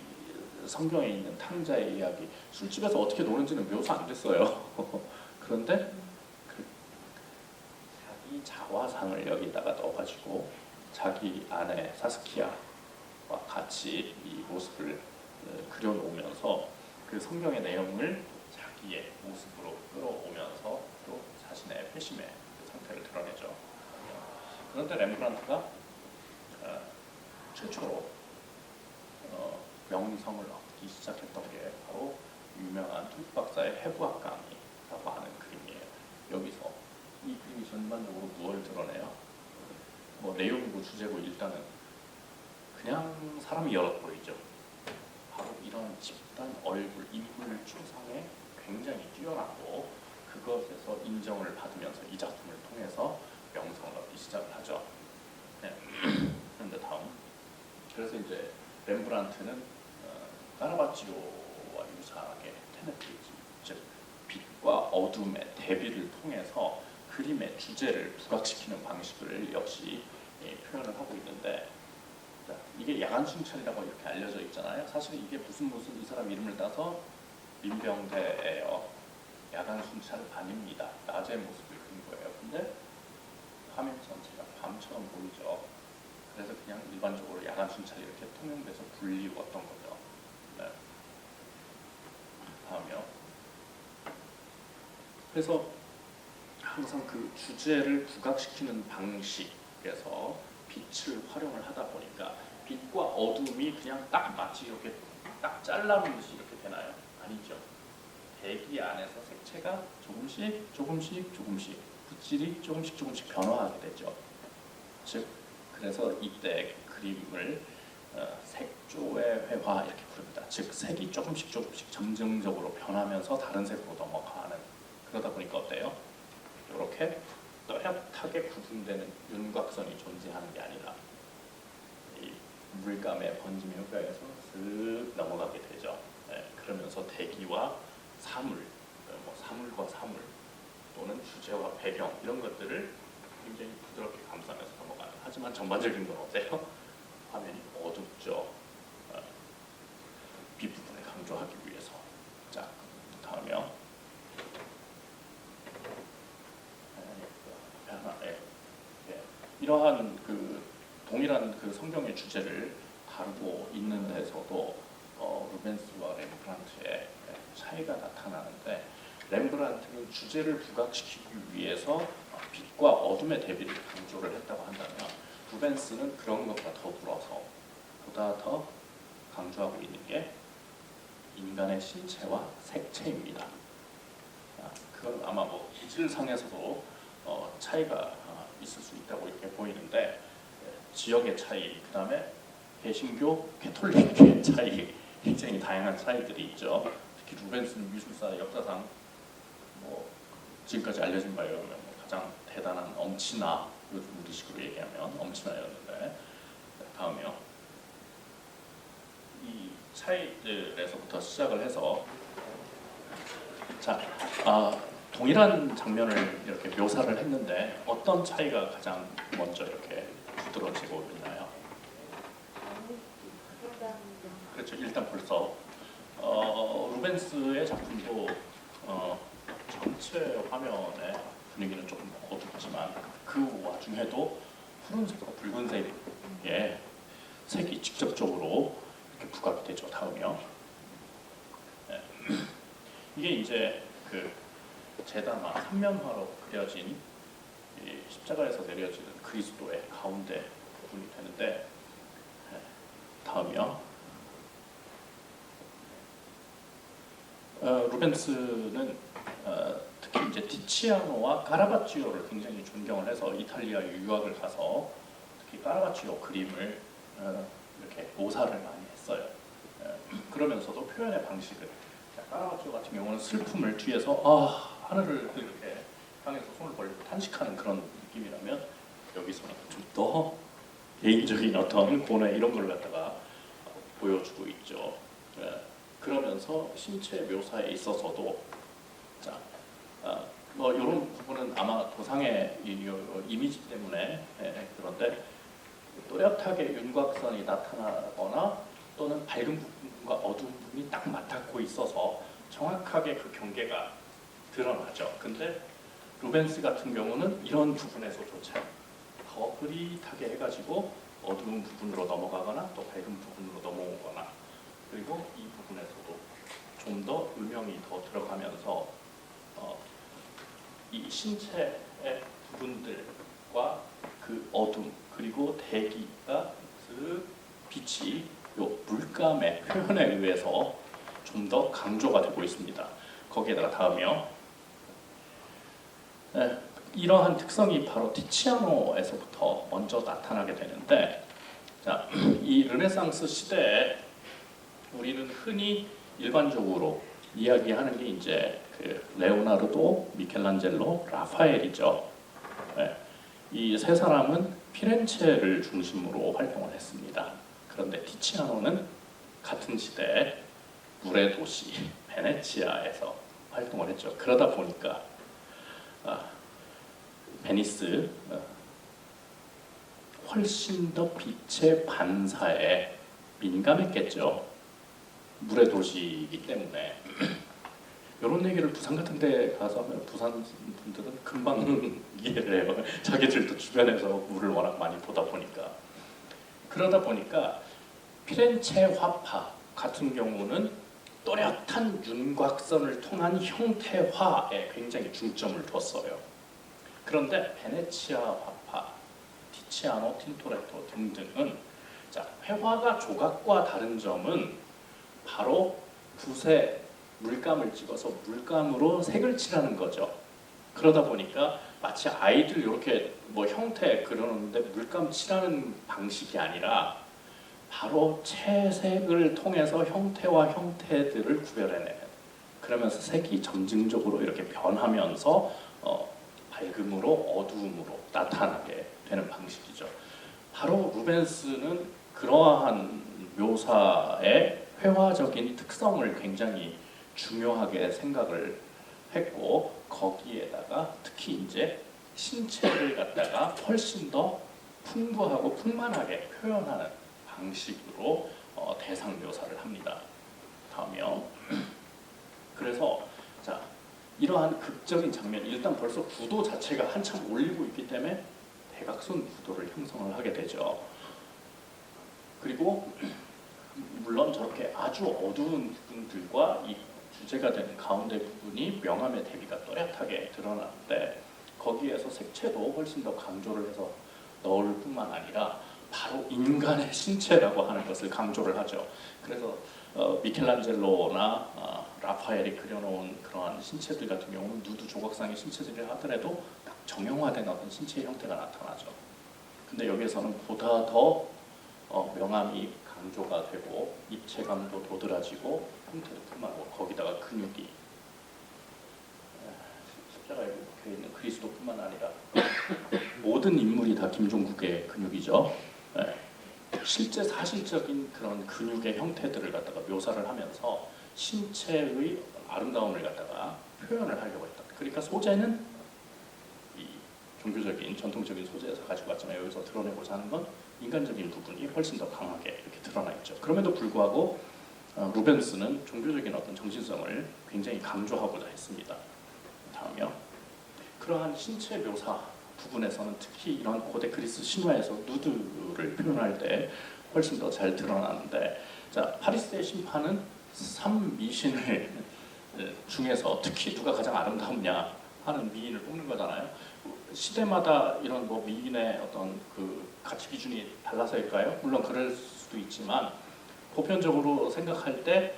성경에 있는 탕자의 이야기 술집에서 어떻게 노는지는 묘사 안 됐어요. 그런데 자기 자화상을 여기다가 넣어가지고 자기 아내 사스키아와 같이 이 모습을 그려놓으면서 그 성경의 내용을 자기의 모습으로 끌어오면서 또 자신의 회심의 상태를 드러내죠. 그런데 렘브란트가 최초로 명성을 얻기 시작했던 게 바로 유명한 투 박사의 해부학강이라고 하는 그림이에요. 여기서 이 그림이 전반적으로 무엇을 드러내요? 뭐 내용이고 주제고 일단은 그냥 사람이 여러 보이죠. 바로 이런 집단 얼굴, 인물 추상에 굉장히 뛰어나고 그것에서 인정을 받으면서 이 작품을 통해서 명성을 얻기 시작을 하죠. 그런데 다음, 그래서 이제 렘브란트는 까라바치오와 유사하게 테네트리즘, 즉 빛과 어둠의 대비를 통해서 그림의 주제를 부각시키는 방식을 역시 표현을 하고 있는데 이게 야간 순찰이라고 이렇게 알려져 있잖아요. 사실 이게 무슨 이 사람 이름을 따서 민병대예요. 야간 순찰 아닙니다. 낮의 모습을 그린 거예요. 근데 화면 전체가 밤처럼 보이죠. 그래서 그냥 일반적으로 야간 순찰이 이렇게 통용돼서 불리웠던 거죠. 다음이요. 그래서 항상 그 주제를 부각시키는 방식에서 빛을 활용을 하다 보니까 빛과 어둠이 그냥 딱 마치 이렇게 딱 잘라놓듯이 이렇게 되나요? 아니죠. 대기 안에서 색채가 조금씩 붓질이 조금씩 변화하게 되죠. 즉 그래서 이때 그림을 색조의 회화 이렇게 부릅니다. 즉 색이 조금씩 점증적으로 변하면서 다른 색으로 넘어가는. 그러다 보니까 어때요? 이렇게 또렷하게 구분되는 윤곽선이 존재하는 게 아니라 이 물감의 번짐 효과에서 슥 넘어가게 되죠. 사물, 뭐 사물과 사물 또는 주제와 배경 이런 것들을 굉장히 부드럽게 감싸면서 넘어가는. 하지만 전반적인 건 어때요? 화면이 어둡죠. 뒷부분을 강조하기 위해서. 자, 다음이요. 이러한 그 동일한 그 성경의 주제를 다루고 있는 데서도 루벤스와 렘브란트의 차이가 나타나는데, 렘브란트는 주제를 부각시키기 위해서 빛과 어둠의 대비를 강조를 했다고 한다면, 루벤스는 그런 것과 더불어서 보다 더 강조하고 있는 게 인간의 신체와 색채입니다. 그건 아마 뭐 기질상에서도 차이가 있을 수 있다고 이렇게 보이는데, 지역의 차이, 그 다음에 개신교, 캐톨릭의 차이, 굉장히 다양한 차이들이 있죠. 특히 루벤스는 미술사 역사상 뭐 지금까지 알려진 바에 의하면 가장 대단한 엄친아, 요즘 우리식으로 얘기하면 엄친아였는데, 다음이요. 이 차이들에서부터 시작을 해서, 자, 동일한 장면을 이렇게 묘사를 했는데 어떤 차이가 가장 먼저 이렇게 두드러지고 있나요? 그렇죠. 일단 벌써 루벤스의 작품도 전체 화면의 분위기는 조금 어둡지만 그 와중에도 푸른색과 붉은색의 색이 직접적으로 이렇게 부각이 되죠. 다음이요. 네. 이게 이제 그 제다마 삼면화로 그려진 이 십자가에서 내려지는 그리스도의 가운데 부분이 되는데, 다음이요. 루벤스는 특히 이제 티치아노와 카라바치오를 굉장히 존경을 해서 이탈리아에 유학을 가서 특히 카라바치오 그림을 이렇게 모사를 많이 했어요. 그러면서도 표현의 방식을, 카라바치오 같은 경우는 슬픔을 뒤에서 하늘을 이렇게 향해서 손을 벌리고 탄식하는 그런 느낌이라면, 여기서는 좀 더 개인적인 어떤 고뇌 이런 걸 갖다가 보여주고 있죠. 그러면서 신체 묘사에 있어서도, 자, 뭐 이런 부분은 아마 도상의 이미지 때문에 그런데 또렷하게 윤곽선이 나타나거나 또는 밝은 부분과 어두운 부분이 딱 맞닿고 있어서 정확하게 그 경계가 드러나죠. 근데 루벤스 같은 경우는 이런 부분에서조차 더 흐릿하게 해가지고 어두운 부분으로 넘어가거나 또 밝은 부분으로 넘어오거나, 그리고 이 부분에서도 좀 더 음영이 더 들어가면서 이 신체의 부분들과 그 어둠 그리고 대기가 그 빛이 요 물감의 표현에 의해서 좀 더 강조가 되고 있습니다. 거기에다가 다음이요. 이러한 특성이 바로 티치아노에서부터 먼저 나타나게 되는데, 자, 이 르네상스 시대에 우리는 흔히 일반적으로 이야기하는 게 이제 그 레오나르도, 미켈란젤로, 라파엘이죠. 이 세 사람은 피렌체를 중심으로 활동을 했습니다. 그런데 티치아노는 같은 시대에 물의 도시 베네치아에서 활동을 했죠. 그러다 보니까 베니스 훨씬 더 빛의 반사에 민감했겠죠. 물의 도시이기 때문에. 이런 얘기를 부산 같은 데 가서 하면 부산 분들은 금방 이해를 해요. 자기들도 주변에서 물을 워낙 많이 보다 보니까. 그러다 보니까 피렌체 화파 같은 경우는 또렷한 윤곽선을 통한 형태화에 굉장히 중점을 뒀어요. 그런데 베네치아 화파, 티치아노, 틴토레토 등등은, 자, 회화가 조각과 다른 점은 바로 붓에 물감을 찍어서 물감으로 색을 칠하는 거죠. 그러다 보니까 마치 아이들 이렇게 뭐 형태 그러는데 물감 칠하는 방식이 아니라 바로 채색을 통해서 형태와 형태들을 구별해내는, 그러면서 색이 점진적으로 이렇게 변하면서 밝음으로 어두움으로 나타나게 되는 방식이죠. 바로 루벤스는 그러한 묘사의 회화적인 특성을 굉장히 중요하게 생각을 했고 거기에다가 특히 이제 신체를 갖다가 훨씬 더 풍부하고 풍만하게 표현하는 방식으로 대상 묘사를 합니다. 다음이요. 그래서 자 이러한 극적인 장면 일단 벌써 구도 자체가 한참 올리고 있기 때문에 대각선 구도를 형성을 하게 되죠. 그리고 물론 저렇게 아주 어두운 부분들과 이 주제가 되는 가운데 부분이 명암의 대비가 또렷하게 드러나는데 거기에서 색채도 훨씬 더 강조를 해서 넣을 뿐만 아니라 바로 인간의 신체라고 하는 것을 강조를 하죠. 그래서 미켈란젤로나 라파엘이 그려놓은 그러한 신체들 같은 경우는 누드 조각상의 신체들이라 하더라도 딱 정형화된 어떤 신체의 형태가 나타나죠. 근데 여기에서는 보다 더 명암이 강조가 되고 입체감도 도드라지고 형태도 풍만하고 거기다가 근육이 십자가에 묶여 있는 그리스도뿐만 아니라 모든 인물이 다 김종국의 근육이죠. 네. 실제 사실적인 그런 근육의 형태들을 갖다가 묘사를 하면서 신체의 아름다움을 갖다가 표현을 하려고 했다. 그러니까 소재는 이 종교적인 전통적인 소재에서 가지고 왔지만 여기서 드러내고자 하는 건 인간적인 부분이 훨씬 더 강하게 이렇게 드러나 있죠. 그럼에도 불구하고 루벤스는 종교적인 어떤 정신성을 굉장히 강조하고자 했습니다. 다음이요. 그러한 신체 묘사 부분에서는 특히 이런 고대 그리스 신화에서 누드를 표현할 때 훨씬 더 잘 드러나는데 자 파리스의 심판은 3미신을 중에서 특히 누가 가장 아름답냐 하는 미인을 뽑는 거잖아요. 시대마다 이런 뭐 미인의 어떤 그 가치 기준이 달라서일까요? 물론 그럴 수도 있지만 보편적으로 생각할 때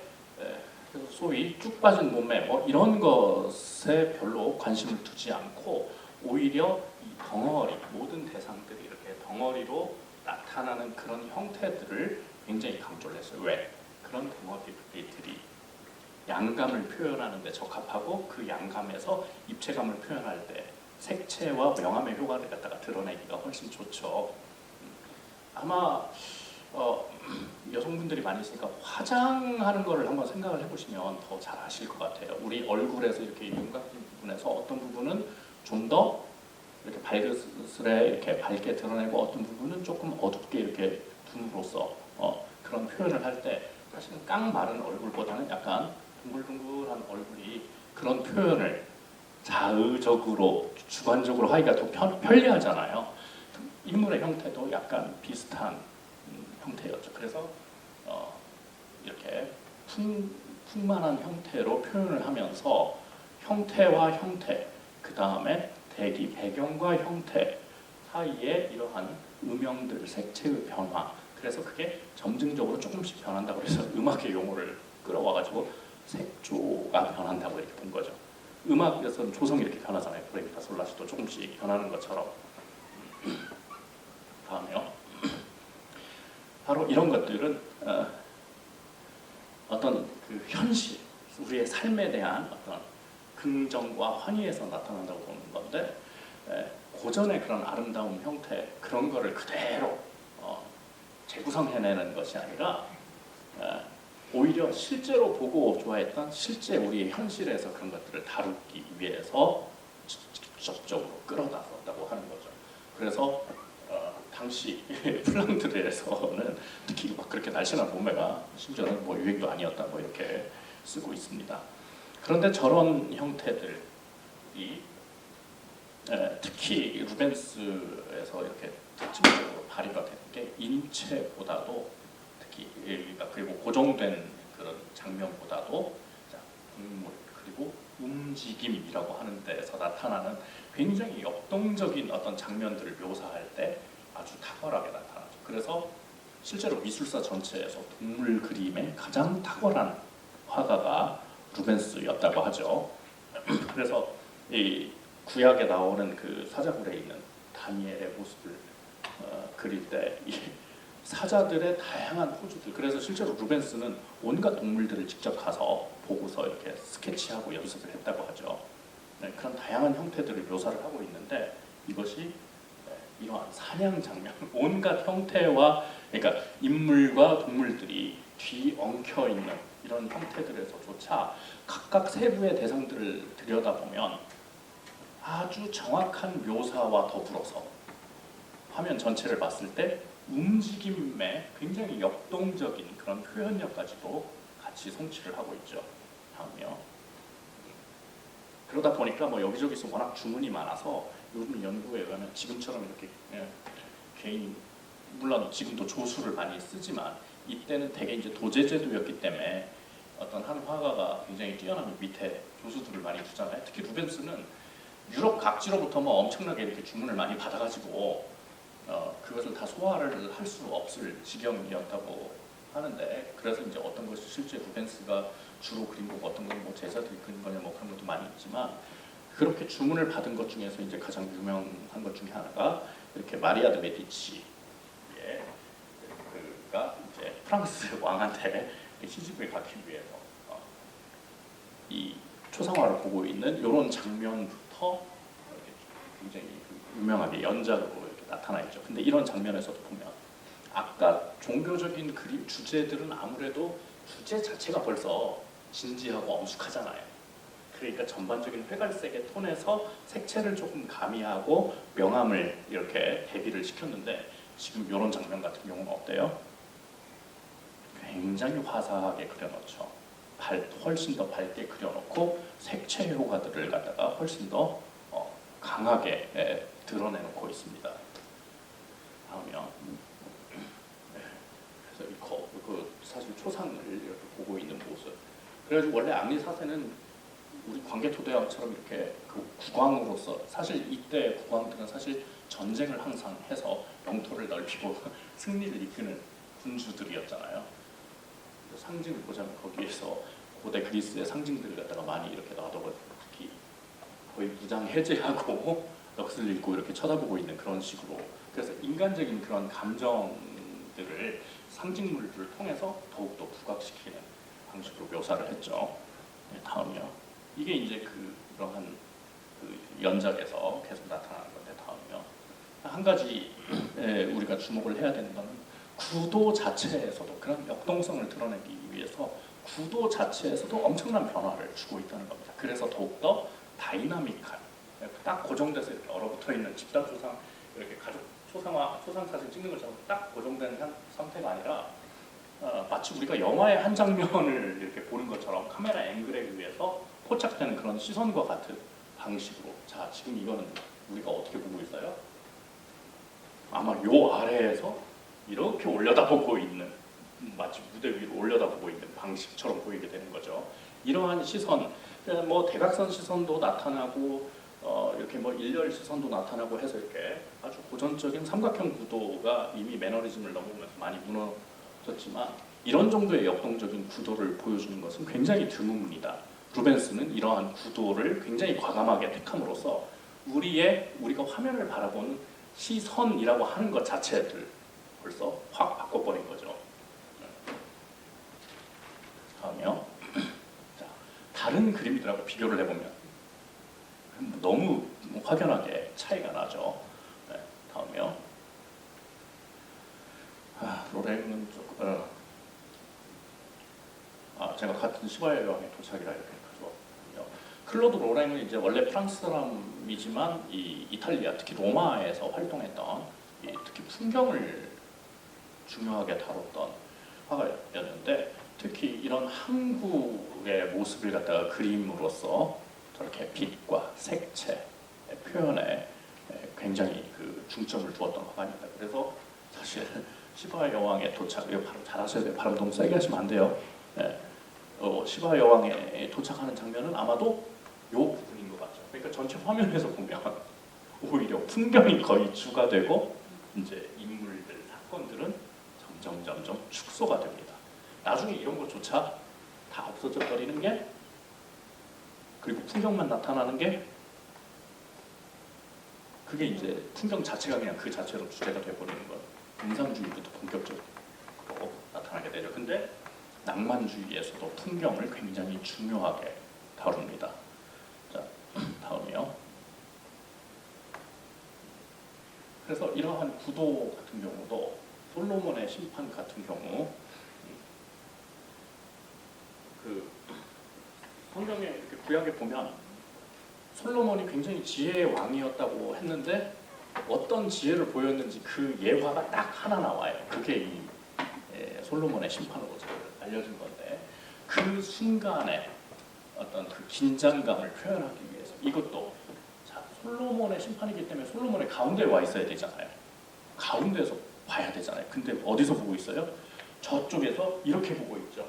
소위 쭉 빠진 몸매 뭐 이런 것에 별로 관심을 두지 않고 오히려 이 덩어리 모든 대상들이 이렇게 덩어리로 나타나는 그런 형태들을 굉장히 강조를 했어요. 왜? 그런 덩어리들이 양감을 표현하는 데 적합하고 그 양감에서 입체감을 표현할 때 색채와 명암의 효과를 갖다가 드러내기가 훨씬 좋죠. 아마 여성분들이 많이 있으니까 화장하는 거를 한번 생각을 해보시면 더 잘 아실 것 같아요. 우리 얼굴에서 이렇게 윤곽진 부분에서 어떤 부분은 좀 더 이렇게 밝으스레 이렇게 밝게 드러내고 어떤 부분은 조금 어둡게 이렇게 둠으로써 그런 표현을 할 때 사실은 깡 마른 얼굴보다는 약간 둥글둥글한 얼굴이 그런 표현을 자의적으로 주관적으로 하기가 더 편리하잖아요. 인물의 형태도 약간 비슷한 형태였죠. 그래서 이렇게 풍만한 형태로 표현을 하면서 형태와 형태, 그 다음에 대기 배경과 형태 사이에 이러한 음영들, 색채의 변화. 그래서 그게 점증적으로 조금씩 변한다고 그래서 음악의 용어를 끌어와가지고 색조가 변한다고 이렇게 본 거죠. 음악에서는 조성이 이렇게 변하잖아요. 도레미파 솔라시도 조금씩 변하는 것처럼. 다음에요. 바로 이런 것들은 어떤 그 현실, 우리의 삶에 대한 어떤 긍정과 환희에서 나타난다고 보는 건데 고전의 그런 아름다운 형태 그런 거를 그대로 재구성해내는 것이 아니라 오히려 실제로 보고 좋아했던 실제 우리의 현실에서 그런 것들을 다루기 위해서 직접적으로 끌어다썼다고 하는 거죠. 그래서 당시 플랑드르에서는 특히 막 그렇게 날씬한 몸매가 심지어는 뭐 유행도 아니었다 뭐 이렇게 쓰고 있습니다. 그런데 저런 형태들이 특히 루벤스에서 이렇게 특징적으로 발휘가 되는 게 인체보다도 특히 그리고 고정된 그런 장면보다도 인물 그리고 움직임이라고 하는 데서 나타나는 굉장히 역동적인 어떤 장면들을 묘사할 때 아주 탁월하게 나타나죠. 그래서 실제로 미술사 전체에서 동물 그림에 가장 탁월한 화가가 루벤스였다고 하죠. 그래서 이 구약에 나오는 그 사자굴에 있는 다니엘의 모습을 그릴 때 이 사자들의 다양한 포즈들 그래서 실제로 루벤스는 온갖 동물들을 직접 가서 보고서 이렇게 스케치하고 연습을 했다고 하죠. 네, 그런 다양한 형태들을 묘사를 하고 있는데 이것이 이러한 사냥 장면 온갖 형태와 그러니까 인물과 동물들이 뒤엉켜 있는 이런 형태들에서조차 각각 세부의 대상들을 들여다보면 아주 정확한 묘사와 더불어서 화면 전체를 봤을 때 움직임의 굉장히 역동적인 그런 표현력까지도 같이 성취를 하고 있죠. 다음이요. 그러다 보니까 뭐 여기저기서 워낙 주문이 많아서 요즘 연구에 의하면 지금처럼 이렇게 개인 물론 지금도 조수를 많이 쓰지만 이때는 대개 이제 도제제도였기 때문에 어떤 한 화가가 굉장히 뛰어나면 밑에 조수들을 많이 두잖아요. 특히 루벤스는 유럽 각지로부터 뭐 엄청나게 이렇게 주문을 많이 받아가지고 그것을 다 소화를 할 수 없을 지경이었다고 하는데, 그래서 이제 어떤 것이 실제 루벤스가 주로 그린 거고 어떤 건 뭐 제자들이 그린 거냐 뭐 그런 것도 많이 있지만, 그렇게 주문을 받은 것 중에서 이제 가장 유명한 것 중에 하나가 이렇게 마리아 드 메디치, 그가 이제 프랑스 왕한테 시집을 가기 위해서 이 초상화를 보고 있는 이런 장면부터 이렇게 굉장히 유명하게 연작으로 이렇게 나타나 있죠. 근데 이런 장면에서도 보면 아까 종교적인 그림 주제들은 아무래도 주제 자체가 벌써 진지하고 엄숙하잖아요. 그러니까 전반적인 회갈색의 톤에서 색채를 조금 가미하고 명암을 이렇게 대비를 시켰는데, 지금 이런 장면 같은 경우는 어때요? 굉장히 화사하게 그려놓죠. 훨씬 더 밝게 그려놓고 색채 효과들을 갖다가 훨씬 더 강하게 드러내놓고 있습니다. 다음이요. 그래서 그 사실 초상을 이렇게 보고 있는 모습. 그래가지고 원래 앙리 4세는 우리 광개토대왕처럼 이렇게 그 국왕으로서, 사실 이때 국왕들은 사실 전쟁을 항상 해서 영토를 넓히고 승리를 이끄는 군주들이었잖아요. 상징을 보자면 거기에서 고대 그리스의 상징들을 갖다가 많이 이렇게 놔둬가지고 특히 거의 무장 해제하고 넋을 잃고 이렇게 쳐다보고 있는 그런 식으로, 그래서 인간적인 그런 감정들을 상징물들을 통해서 더욱더 부각시키는 방식으로 묘사를 했죠. 네, 다음이요. 이게 이제 그러한 그 연작에서 계속 나타나는 건데, 다음이요. 한 가지 우리가 주목을 해야 되는 것은 구도 자체에서도 그런 역동성을 드러내기 위해서 구도 자체에서도 엄청난 변화를 주고 있다는 겁니다. 그래서 더욱더 다이나믹한, 딱 고정돼서 이렇게 얼어붙어 있는 집단 초상, 이렇게 가족 초상 사진 찍는 것처럼 딱 고정된 상태가 아니라 마치 우리가 영화의 한 장면을 이렇게 보는 것처럼 카메라 앵글에 의해서 포착되는 그런 시선과 같은 방식으로. 자, 지금 이거는 우리가 어떻게 보고 있어요? 아마 요 아래에서 이렇게 올려다보고 있는, 마치 무대 위로 올려다보고 있는 방식처럼 보이게 되는 거죠. 이러한 시선, 뭐 대각선 시선도 나타나고 이렇게 뭐 일렬 시선도 나타나고 해서 이렇게 아주 고전적인 삼각형 구도가 이미 매너리즘을 넘으면서 많이 무너졌지만, 이런 정도의 역동적인 구도를 보여주는 것은 굉장히 드뭅니다. 루벤스는 이러한 구도를 굉장히 과감하게 택함으로써 우리가 화면을 바라보는 시선이라고 하는 것 자체를 벌써 확 바꿔버린 거죠. 다음이요. 자, 다른 그림들하고 비교를 해보면 너무 확연하게 차이가 나죠. 네, 다음이요. 로랭은 조금 제가 같은 시바의 여왕의 도착이라 이렇게 가져왔거든요. 클로드 로랭은 이제 원래 프랑스 사람이지만 이 이탈리아, 특히 로마에서 활동했던 특히 풍경을 중요하게 다뤘던 화가였는데, 특히 이런 항구의 모습을 갖다가 그림으로써 저렇게 빛과 색채 표현에 굉장히 그 중점을 두었던 화가입니다. 그래서 사실 시바의 여왕의 도착, 이거 발음 잘하셔야 돼요. 발음 너무 세게 하시면 안 돼요. 시바 여왕에 도착하는 장면은 아마도 이 부분인 것 같죠. 그러니까 전체 화면에서 보면 오히려 풍경이 거의 주가 되고 이제 인물들, 사건들은 점점 축소가 됩니다. 나중에 이런 것조차 다 없어져 버리는 게, 그리고 풍경만 나타나는 게, 그게 이제 풍경 자체가 그냥 그 자체로 주제가 돼버리는 것, 인상주의부터 본격적으로 나타나게 되죠. 근데 낭만주의에서도 풍경을 굉장히 중요하게 다룹니다. 자, 다음이요. 그래서 이러한 구도 같은 경우도 솔로몬의 심판 같은 경우 성경에 이렇게 구약에 보면 솔로몬이 굉장히 지혜의 왕이었다고 했는데 어떤 지혜를 보였는지 그 예화가 딱 하나 나와요. 그게 이 솔로몬의 심판으로 알려진 건데 그 순간에 어떤 그 긴장감을 표현하기 위해서 이것도 자, 솔로몬의 심판이기 때문에 솔로몬의 가운데에 와 있어야 되잖아요. 가운데에서 봐야 되잖아요. 근데 어디서 보고 있어요? 저쪽에서 이렇게 보고 있죠.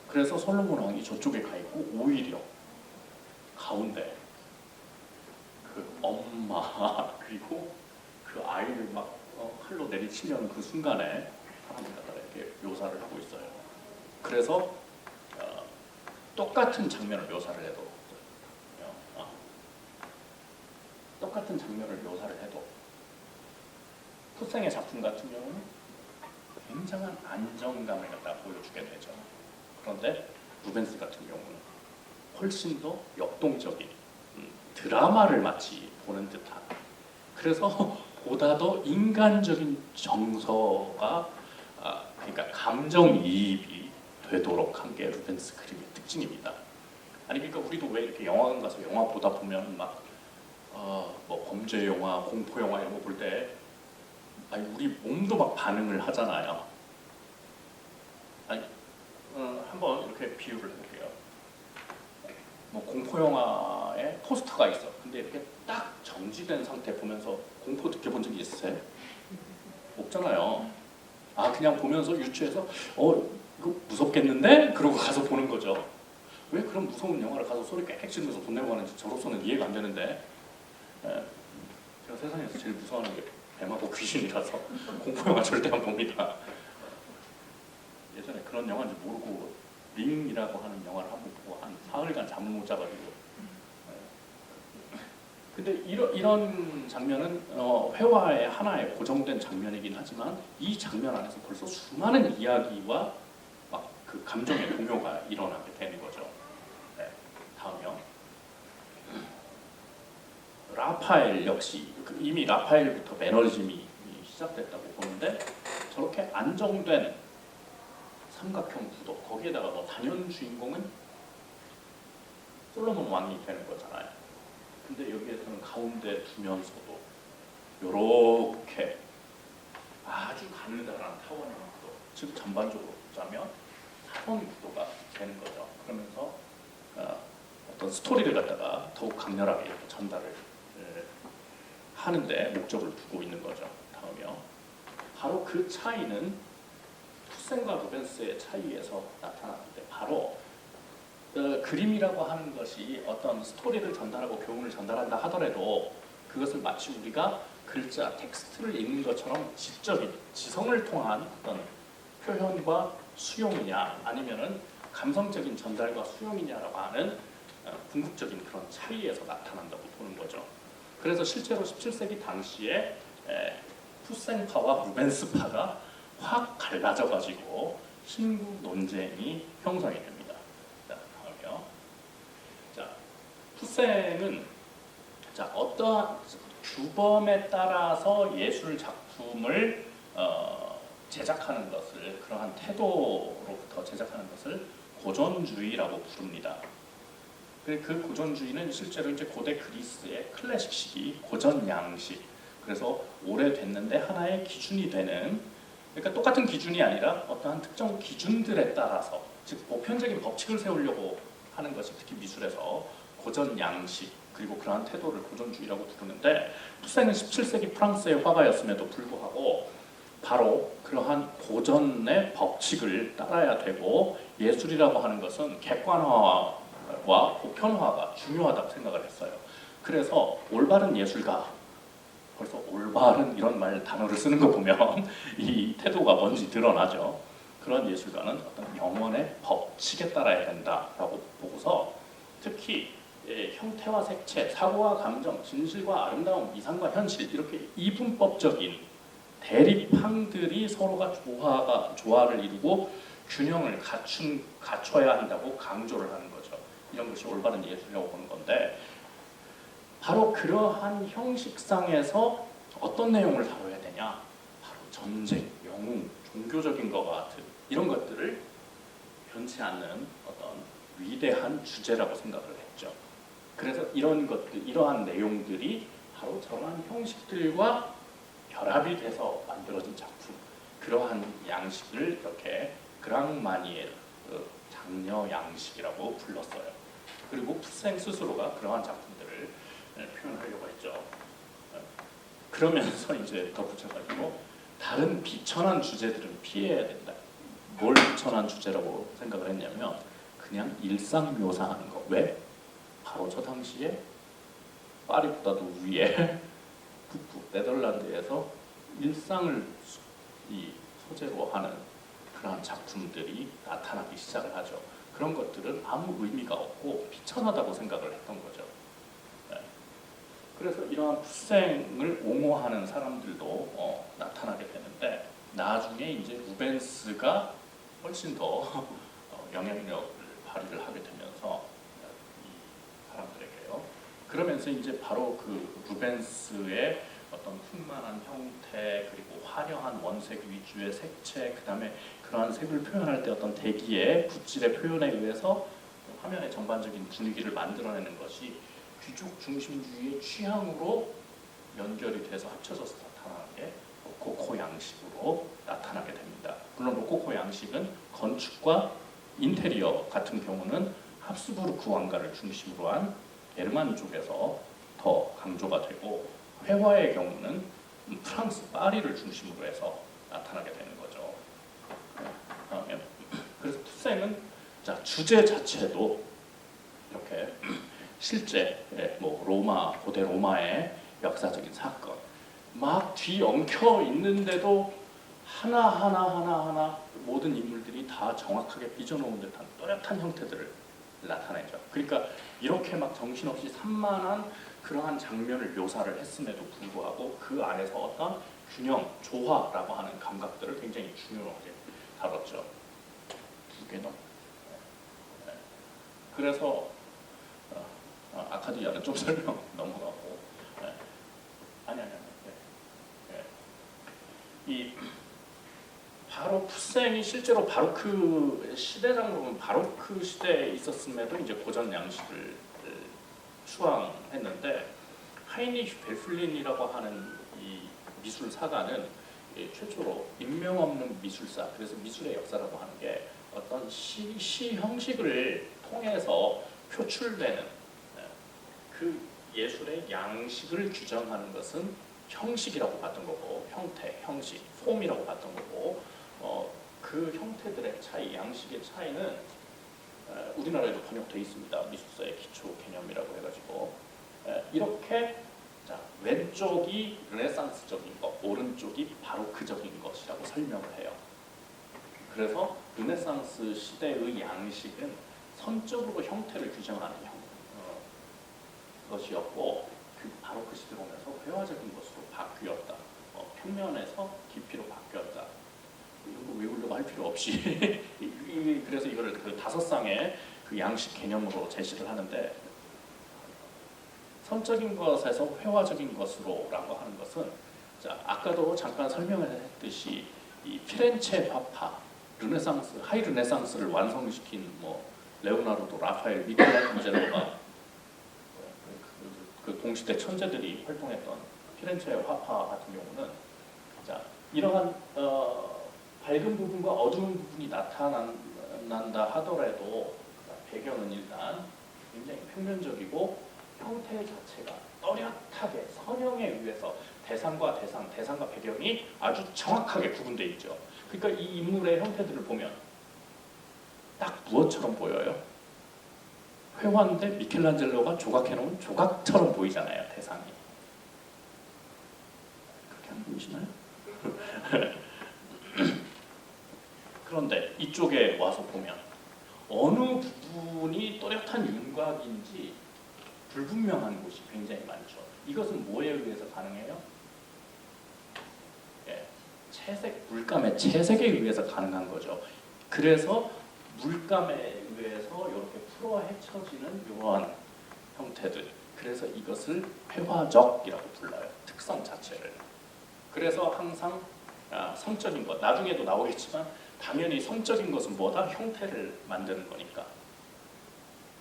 그래서 솔로몬 왕이 저쪽에 가 있고 오히려 가운데 그 엄마 그리고 그 아이를 막 칼로 내리치려는 그 순간에 사람을 갖다가 이렇게 묘사를 하고 있어요. 그래서 똑같은 장면을 묘사를 해도 똑같은 장면을 묘사를 해도 푸생의 작품 같은 경우는 굉장한 안정감을 갖다 보여주게 되죠. 그런데 루벤스 같은 경우는 훨씬 더 역동적인 드라마를 마치 보는 듯한 그래서 보다 더 인간적인 정서가 그러니까 감정이입이 되도록 한 게 루벤스 그림의 특징입니다. 아니 그러니까 우리도 왜 이렇게 영화관 가서 영화 보다 보면 막 뭐 범죄 영화, 공포 영화 이런 거 볼 때 아니 우리 몸도 막 반응을 하잖아요. 아니 한번 이렇게 비유를 해볼게요. 뭐 공포 영화에 포스터가 있어. 근데 이렇게 딱 정지된 상태 보면서 공포 느껴본 적이 있으세요? 없잖아요. 그냥 보면서 유추해서 이거 무섭겠는데? 그러고 가서 보는 거죠. 왜 그런 무서운 영화를 가서 소리 꽥꽥 지르면서 돈 내고 가는지 저로서는 이해가 안 되는데 제가 세상에서 제일 무서워하는 게 뱀하고 귀신이라서 공포 영화 절대 안 봅니다. 예전에 그런 영화인지 모르고 링이라고 하는 영화를 한번 보고 한 사흘간 잠을 못 자가지고 근데 이런 장면은 회화의 하나의 고정된 장면이긴 하지만 이 장면 안에서 벌써 수많은 이야기와 막 그 감정의 동요가 일어나게 되는 거죠. 네, 다음이요. 라파엘 역시 이미 라파엘부터 매너리즘이 시작됐다고 보는데 저렇게 안정된 삼각형 구도 거기에다가 단연 주인공은 솔로몬 왕이 되는 거잖아요. 근데 여기에서는 가운데 두면서도 이렇게 아주 가느다란 타원형 구도, 즉 전반적으로 보자면 타원 구도가 되는 거죠. 그러면서 어떤 스토리를 갖다가 더욱 강렬하게 전달을 하는데 목적을 두고 있는 거죠. 다음이요. 바로 그 차이는 푸센과 루벤스의 차이에서 나타나는데 바로 그림이라고 하는 것이 어떤 스토리를 전달하고 교훈을 전달한다 하더라도 그것을 마치 우리가 글자, 텍스트를 읽는 것처럼 지적인, 지성을 통한 어떤 표현과 수용이냐 아니면은 감성적인 전달과 수용이냐라고 하는 궁극적인 그런 차이에서 나타난다고 보는 거죠. 그래서 실제로 17세기 당시에 푸센파와 루벤스파가 확 갈라져가지고 신구 논쟁이 형성이 됩니다. 자, 다음이요. 자, 푸센은 어떠한 규범에 따라서 예술 작품을 제작하는 것을 그러한 태도로부터 제작하는 것을 고전주의라고 부릅니다. 그 고전주의는 실제로 이제 고대 그리스의 클래식 시기 고전 양식 그래서 오래됐는데 하나의 기준이 되는 그러니까 똑같은 기준이 아니라 어떠한 특정 기준들에 따라서 즉 보편적인 법칙을 세우려고 하는 것이 특히 미술에서 고전 양식 그리고 그러한 태도를 고전주의라고 부르는데 푸센은 17세기 프랑스의 화가였음에도 불구하고 바로 그러한 고전의 법칙을 따라야 되고 예술이라고 하는 것은 객관화와 보편화가 중요하다고 생각을 했어요. 그래서 올바른 예술가 벌써 올바른 이런 단어를 쓰는 거 보면 이 태도가 뭔지 드러나죠. 그런 예술가는 어떤 영원의 법칙에 따라야 된다라고 보고서 특히 형태와 색채, 사고와 감정, 진실과 아름다움, 이상과 현실 이렇게 이분법적인 대립항들이 서로가 조화를 이루고 균형을 갖춰야 한다고 강조를 하는 거죠. 이런 것이 올바른 예술이라고 보는 건데 바로 그러한 형식상에서 어떤 내용을 다뤄야 되냐? 바로 전쟁, 영웅, 종교적인 것 같은 이런 것들을 변치 않는 어떤 위대한 주제라고 생각을 했죠. 그래서 이런 것들, 이러한 내용들이 바로 저러한 형식들과 결합이 돼서 만들어진 작품, 그러한 양식을 이렇게 그랑마니엘 장녀 양식이라고 불렀어요. 그리고 푸생 스스로가 그러한 작품들을 표현하려고 했죠. 그러면서 이제 덧붙여가지고 다른 비천한 주제들은 피해야 된다. 뭘 비천한 주제라고 생각을 했냐면 그냥 일상 묘사하는 거. 왜? 바로 저 당시에 파리보다도 위에 북부 네덜란드에서 일상을 이 소재로 하는 그러한 작품들이 나타나기 시작을 하죠. 그런 것들은 아무 의미가 없고 비천하다고 생각을 했던 거죠. 네. 그래서 이러한 푸생을 옹호하는 사람들도 나타나게 되는데 나중에 이제 루벤스가 훨씬 더 영향력을 발휘를 하게 되면서 이 사람들에게요. 그러면서 이제 바로 그 루벤스의 어떤 풍만한 형태 그리고 화려한 원색 위주의 색채 그다음에 그러한 색을 표현할 때 어떤 대기의 붓질의 표현에 의해서 화면의 전반적인 분위기를 만들어내는 것이 귀족 중심주의의 취향으로 연결이 돼서 합쳐져서 나타나는 게 로코코 양식으로 나타나게 됩니다. 물론 로코코 양식은 건축과 인테리어 같은 경우는 합스부르크 왕가를 중심으로 한 게르만 쪽에서 더 강조가 되고 회화의 경우는 프랑스 파리를 중심으로 해서 나타나게 되는 거죠. 그래서 푸생은 자 주제 자체도 이렇게 실제 뭐 로마 고대 로마의 역사적인 사건 막 뒤엉켜 있는데도 하나 모든 인물들이 다 정확하게 빚어놓은 듯한 또렷한 형태들을 나타내죠. 그러니까 이렇게 막 정신없이 산만한 그러한 장면을 묘사를 했음에도 불구하고 그 안에서 어떤 균형, 조화라고 하는 감각들을 굉장히 중요하게 다뤘죠. 두 개는. 그래서 아카디아는 좀 설명 넘어가고 아니. 이 바로 푸생이 실제로 바로크 시대장으로 보면 바로크 시대에 있었음에도 이제 고전 양식을 추앙했는데 하이니히 벨플린이라고 하는 이 미술사가는 최초로 인명 없는 미술사 그래서 미술의 역사라고 하는 게 어떤 시 형식을 통해서 표출되는 그 예술의 양식을 규정하는 것은 형식이라고 봤던 거고 형태, 형식, 폼이라고 봤던 거고 그 형태들의 차이, 양식의 차이는 우리나라에도 번역되어 있습니다. 미술사의 기초 개념이라고 해가지고 이렇게 자, 왼쪽이 르네상스적인 것, 오른쪽이 바로크적인 것이라고 설명을 해요. 그래서 르네상스 시대의 양식은 선적으로 형태를 규정하는 것이었고 그 바로크 시대로 오면서 회화적인 것으로 바뀌었다. 평면에서 깊이로 바뀌었다. 이런 거 외우려고 할 필요 없이 그래서 이거를 그 5쌍의 그 양식 개념으로 제시를 하는데 선적인 것에서 회화적인 것으로라고 하는 것은 자 아까도 잠깐 설명을 했듯이 이 피렌체 화파, 르네상스, 하이 르네상스를 완성시킨 뭐 레오나르도, 라파엘, 미켈란젤로가 그 동시대 천재들이 활동했던 피렌체 화파 같은 경우는 자 이러한 밝은 부분과 어두운 부분이 나타난다 하더라도 배경은 일단 굉장히 평면적이고 형태 자체가 또렷하게 선형에 의해서 대상과 배경이 아주 정확하게 구분되어 있죠. 그러니까 이 인물의 형태들을 보면 딱 무엇처럼 보여요? 회화인데 미켈란젤로가 조각해놓은 조각처럼 보이잖아요. 대상이. 그렇게 안 보이시나요? 그런데 이쪽에 와서 보면 어느 부분이 또렷한 윤곽인지 불분명한 곳이 굉장히 많죠. 이것은 뭐에 의해서 가능해요? 물감의 채색에 의해서 가능한 거죠. 그래서 물감에 의해서 이렇게 풀어 헤쳐지는 이러한 형태들. 그래서 이것을 회화적이라고 불러요. 특성 자체를. 그래서 항상 성적인 것, 나중에도 나오겠지만 당연히 성적인 것은 뭐다? 형태를 만드는 거니까.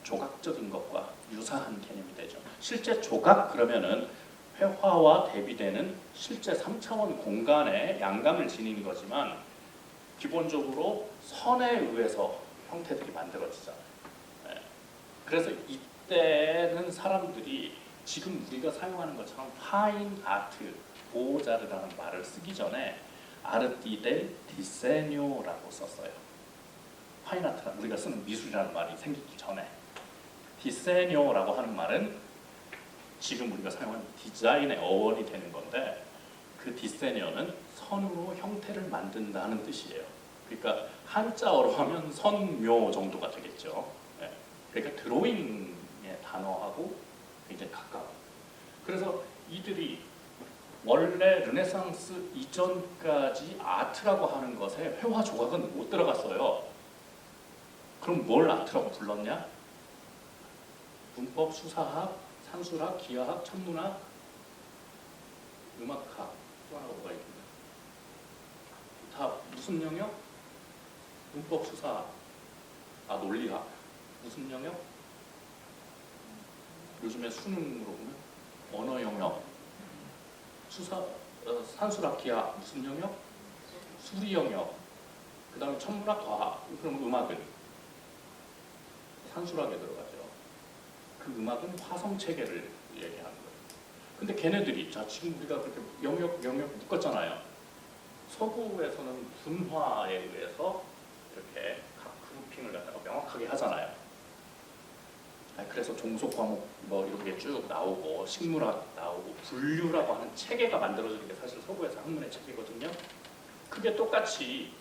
조각적인 것과 유사한 개념이 되죠. 실제 조각 그러면은 회화와 대비되는 실제 3차원 공간에 양감을 지닌 거지만 기본적으로 선에 의해서 형태들이 만들어지잖아요. 예. 그래서 이때는 사람들이 지금 우리가 사용하는 것처럼 파인 아트, 보자르라는 말을 쓰기 전에 아르티 델 디세뇨라고 썼어요. 파인 아트란 우리가 쓰는 미술이라는 말이 생기기 전에 디세뇨라고 하는 말은 지금 우리가 사용하는 디자인의 어원이 되는 건데 그 디세뇨는 선으로 형태를 만든다는 뜻이에요. 그러니까 한자어로 하면 선묘 정도가 되겠죠. 예. 그러니까 드로잉의 단어하고 굉장히 가까워. 그래서 이들이 원래 르네상스 이전까지 아트라고 하는 것에 회화 조각은 못 들어갔어요. 그럼 뭘 아트라고 불렀냐? 문법, 수사학, 산술학, 기하학, 천문학, 음악학, 또 하나가 뭐가 있는데 다 무슨 영역? 문법, 수사학, 논리학 무슨 영역? 요즘에 수능으로 보면 언어 영역, 산술학, 기하학 무슨 영역? 수리 영역. 그 다음에 천문학, 과학. 그럼 음악은 산술학에 들어가죠. 그 음악은 화성 체계를 얘기하는 거예요. 근데 걔네들이 자 지금 우리가 그렇게 영역 묶었잖아요. 서구에서는 분화에 의해서 이렇게 각 그룹핑을 갖다가 명확하게 하잖아요. 그래서 종속 과목 뭐 이런 게 쭉 나오고 식물학 나오고 분류라고 하는 체계가 만들어지는 게 사실 서구에서 학문의 체계거든요. 그게 똑같이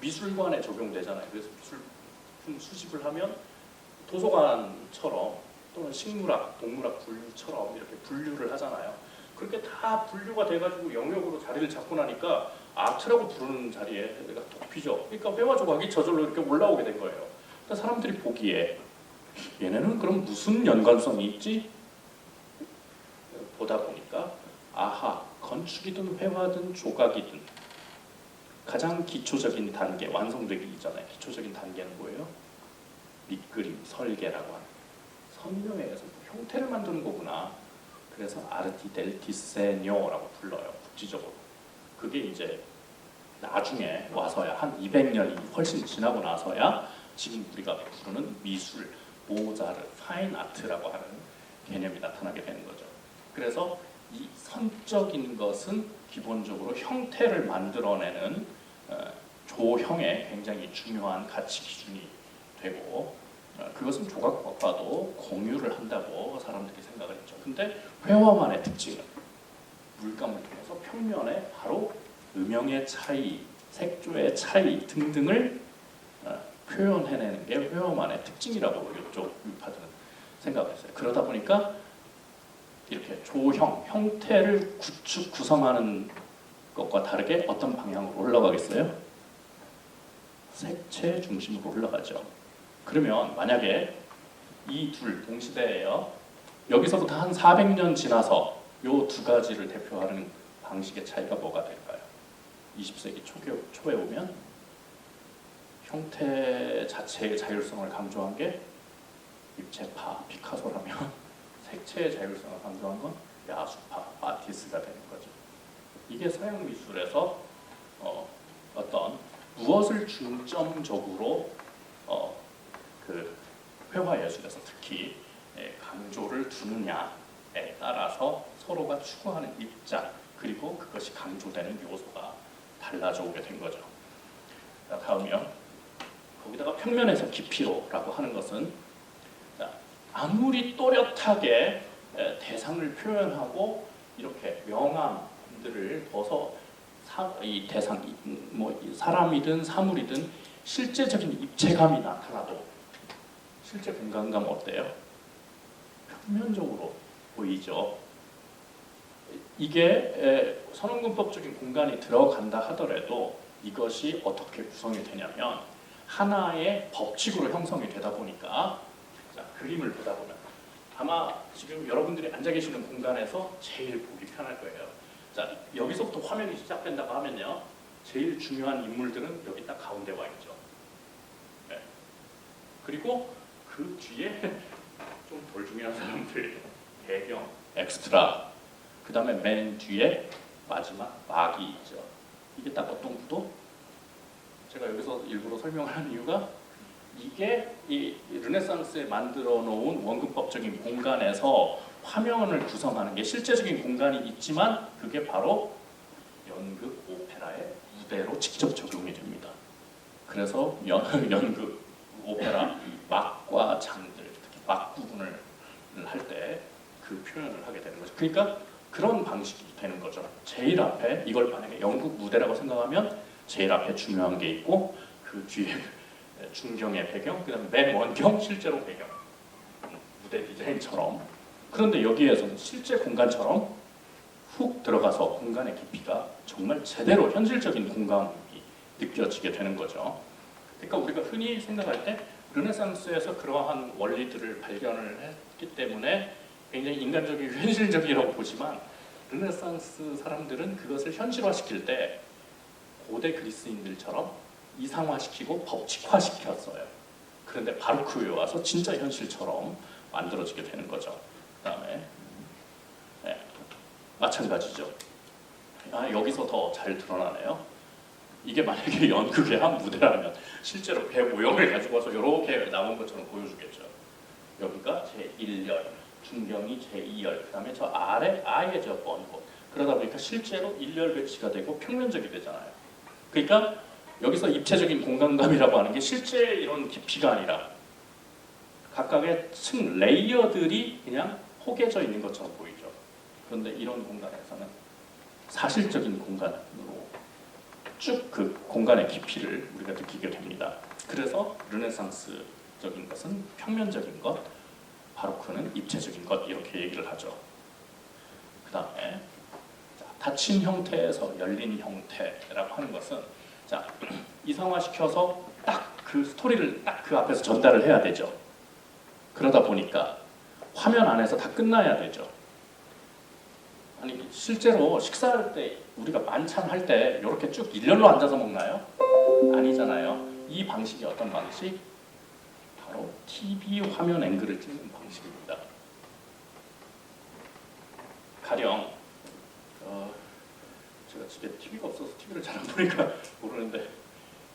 미술관에 적용되잖아요. 그래서 미술품 수집을 하면 도서관처럼 또는 식물학, 동물학 분류처럼 이렇게 분류를 하잖아요. 그렇게 다 분류가 돼가지고 영역으로 자리를 잡고 나니까 아트라고 부르는 자리에 내가 덮이죠. 그러니까 회화 조각이 저절로 이렇게 올라오게 된 거예요. 그러니까 사람들이 보기에 얘네는 그럼 무슨 연관성이 있지? 보다 보니까 아하, 건축이든 회화든 조각이든 가장 기초적인 단계, 완성되기 이전에 기초적인 단계는 뭐예요? 밑그림, 설계라고 하는 선명에 의해서 형태를 만드는 거구나. 그래서 아르티 델 디세뇨라고 불러요. 국지적으로. 그게 이제 나중에 와서야 한 200년이 훨씬 지나고 나서야 지금 우리가 부르는 미술, 모자르, 파인 아트라고 하는 개념이 나타나게 되는 거죠. 그래서 이 선적인 것은 기본적으로 형태를 만들어내는 조형의 굉장히 중요한 가치 기준이 되고 그것은 조각과도 공유를 한다고 사람들이 생각을 했죠. 근데 회화만의 특징은 물감을 통해서 평면에 바로 음영의 차이, 색조의 차이 등등을 표현해내는 게 회화만의 특징이라고 이쪽 유파들은 생각했어요. 그러다 보니까 이렇게 조형, 형태를 구성하는 것과 다르게 어떤 방향으로 올라가겠어요? 색채 중심으로 올라가죠. 그러면 만약에 이 둘 동시대예요. 여기서부터 한 400년 지나서 이 두 가지를 대표하는 방식의 차이가 뭐가 될까요? 20세기 초에 오면 형태 자체의 자율성을 강조한 게 입체파, 피카소라면 색채의 자율성을 강조한 건 야수파, 마티스가 되는 거죠. 이게 서양 미술에서 어떤 무엇을 중점적으로 그 회화 예술에서 특히 강조를 두느냐에 따라서 서로가 추구하는 입장 그리고 그것이 강조되는 요소가 달라져 오게 된 거죠. 자, 다음이요. 거기다가 평면에서 깊이로라고 하는 것은 아무리 또렷하게 대상을 표현하고 이렇게 명암들을 둬서 이 대상, 뭐 사람이든 사물이든 실제적인 입체감이 나타나도 실제 공간감 어때요? 평면적으로 보이죠. 이게 선언문법적인 공간이 들어간다 하더라도 이것이 어떻게 구성이 되냐면 하나의 법칙으로 형성이 되다 보니까 자, 그림을 보다 보면 아마 지금 여러분들이 앉아 계시는 공간에서 제일 보기 편할 거예요. 자, 여기서부터 화면이 시작된다고 하면요. 제일 중요한 인물들은 여기 딱 가운데 와 있죠. 네. 그리고 그 뒤에 좀 덜 중요한 사람들 배경, 엑스트라, 그 다음에 맨 뒤에 마지막 막이 있죠. 이게 딱 어떤 구도? 제가 여기서 일부러 설명을 하는 이유가 이게 이 르네상스에 만들어 놓은 원근법적인 공간에서 화면을 구성하는 게 실제적인 공간이 있지만 그게 바로 연극 오페라의 무대로 직접 적용이 됩니다. 그래서 연극 오페라 막과 장들, 특히 막 부분을 할 때 그 표현을 하게 되는 거죠. 그러니까 그런 방식이 되는 거죠. 제일 앞에 이걸 만약에 연극 무대라고 생각하면 제일 앞에 중요한 게 있고 그 뒤에 중경의 배경, 그다음에 맨 원경 실제로 배경, 무대 디자인처럼. 그런데 여기에서는 실제 공간처럼 훅 들어가서 공간의 깊이가 정말 제대로 현실적인 공간이 느껴지게 되는 거죠. 그러니까 우리가 흔히 생각할 때 르네상스에서 그러한 원리들을 발견을 했기 때문에 굉장히 인간적이고 현실적이라고 보지만 르네상스 사람들은 그것을 현실화시킬 때 고대 그리스인들처럼 이상화시키고 법칙화시켰어요. 그런데 바로크에 와서 진짜 현실처럼 만들어지게 되는 거죠. 그 다음에 마찬가지죠. 여기서 더 잘 드러나네요. 이게 만약에 연극의 한 무대라면 실제로 배 모형을 가지고 와서 이렇게 나온 것처럼 보여주겠죠. 여기가 제1열, 중경이 제2열, 그 다음에 저 아래 아예 저 먼 곳. 그러다 보니까 실제로 1열 배치가 되고 평면적이 되잖아요. 그러니까 여기서 입체적인 공간감이라고 하는 게 실제 이런 깊이가 아니라 각각의 층 레이어들이 그냥 포개져 있는 것처럼 보이죠. 그런데 이런 공간에서는 사실적인 공간으로 쭉 그 공간의 깊이를 우리가 느끼게 됩니다. 그래서 르네상스적인 것은 평면적인 것, 바로크는 입체적인 것 이렇게 얘기를 하죠. 그 다음에 닫힌 형태에서 열린 형태라고 하는 것은 자 이상화시켜서 딱 그 스토리를 딱 그 앞에서 전달을 해야 되죠. 그러다 보니까 화면 안에서 다 끝나야 되죠. 아니 실제로 식사할 때 우리가 만찬 할 때 이렇게 쭉 일렬로 앉아서 먹나요? 아니잖아요. 이 방식이 어떤 방식? 바로 TV 화면 앵글을 찍는 방식입니다. 가령 제가 집에 TV가 없어서 TV를 잘 안 보니까 모르는데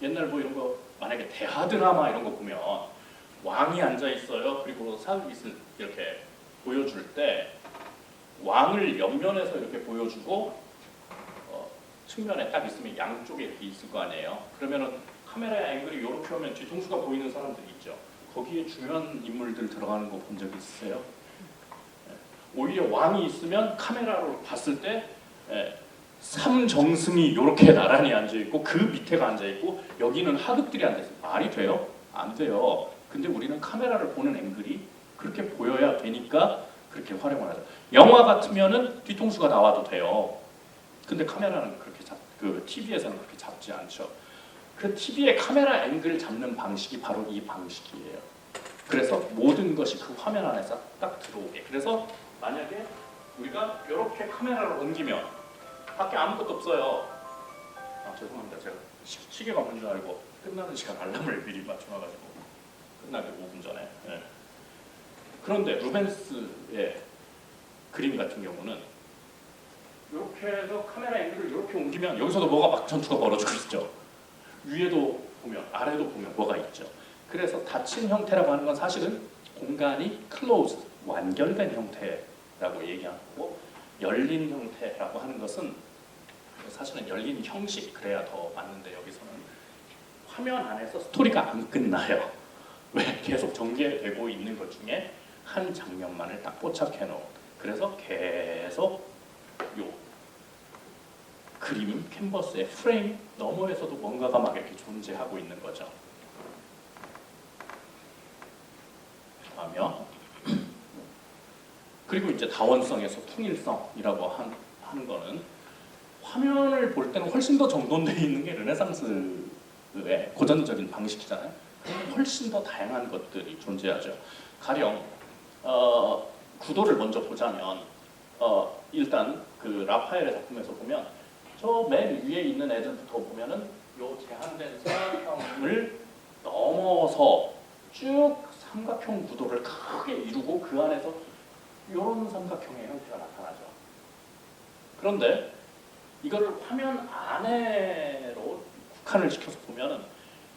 옛날 뭐 이런 거 만약에 대하 드라마 이런 거 보면 왕이 앉아 있어요. 그리고 사극잇을 이렇게 보여줄 때 왕을 옆면에서 이렇게 보여주고 측면에 딱 있으면 양쪽에 이렇게 있을 거 아니에요. 그러면은 카메라 앵글이 이렇게 오면 뒤통수가 보이는 사람들이 있죠. 거기에 중요한 인물들 들어가는 거 본 적 있으세요? 오히려 왕이 있으면 카메라로 봤을 때 삼정승이 이렇게 나란히 앉아있고 그 밑에가 앉아있고 여기는 하극들이 앉아있어요. 말이 돼요? 안 돼요. 근데 우리는 카메라를 보는 앵글이 그렇게 보여야 되니까 그렇게 활용을 하죠. 영화 같으면은 뒤통수가 나와도 돼요. 근데 카메라는 그렇게 그 TV에서는 그렇게 잡지 않죠. 그 TV의 카메라 앵글을 잡는 방식이 바로 이 방식이에요. 그래서 모든 것이 그 화면 안에서 딱 들어오게. 그래서 만약에 우리가 이렇게 카메라를 옮기면 밖에 아무것도 없어요. 죄송합니다. 제가 시계가 없는 줄 알고 끝나는 시간 알람을 미리 맞춰놔가지고 끝나기 5분 전에. 그런데 루벤스의 그림 같은 경우는 이렇게 해서 카메라 앵글을 이렇게 옮기면 여기서도 뭐가 막 전투가 벌어지고 있죠. 위에도 보면 아래도 보면 뭐가 있죠. 그래서 닫힌 형태라고 하는 건 사실은 공간이 closed, 완결된 형태라고 얘기하는 거고 열린 형태라고 하는 것은 사실은 열린 형식 그래야 더 맞는데 여기서는 화면 안에서 스토리가 안 끝나요. 왜? 계속 전개되고 있는 것 중에 한 장면만을 딱 포착해 놓은. 그래서 계속 요 그림 캔버스의 프레임 너머에서도 뭔가가 막 이렇게 존재하고 있는 거죠. 하며 그리고 이제 다원성에서 통일성이라고 하는 거는 화면을 볼 때는 훨씬 더 정돈되어 있는 게 르네상스의 고전적인 방식이잖아요. 그러면 훨씬 더 다양한 것들이 존재하죠. 가령 구도를 먼저 보자면 일단 그 라파엘의 작품에서 보면 저 맨 위에 있는 애들부터 보면은 요 제한된 사람을 넘어서 쭉 삼각형 구도를 크게 이루고 그 안에서 이런 삼각형의 형태가 나타나죠. 그런데 이거를 화면 안으로 국한을 시켜서 보면은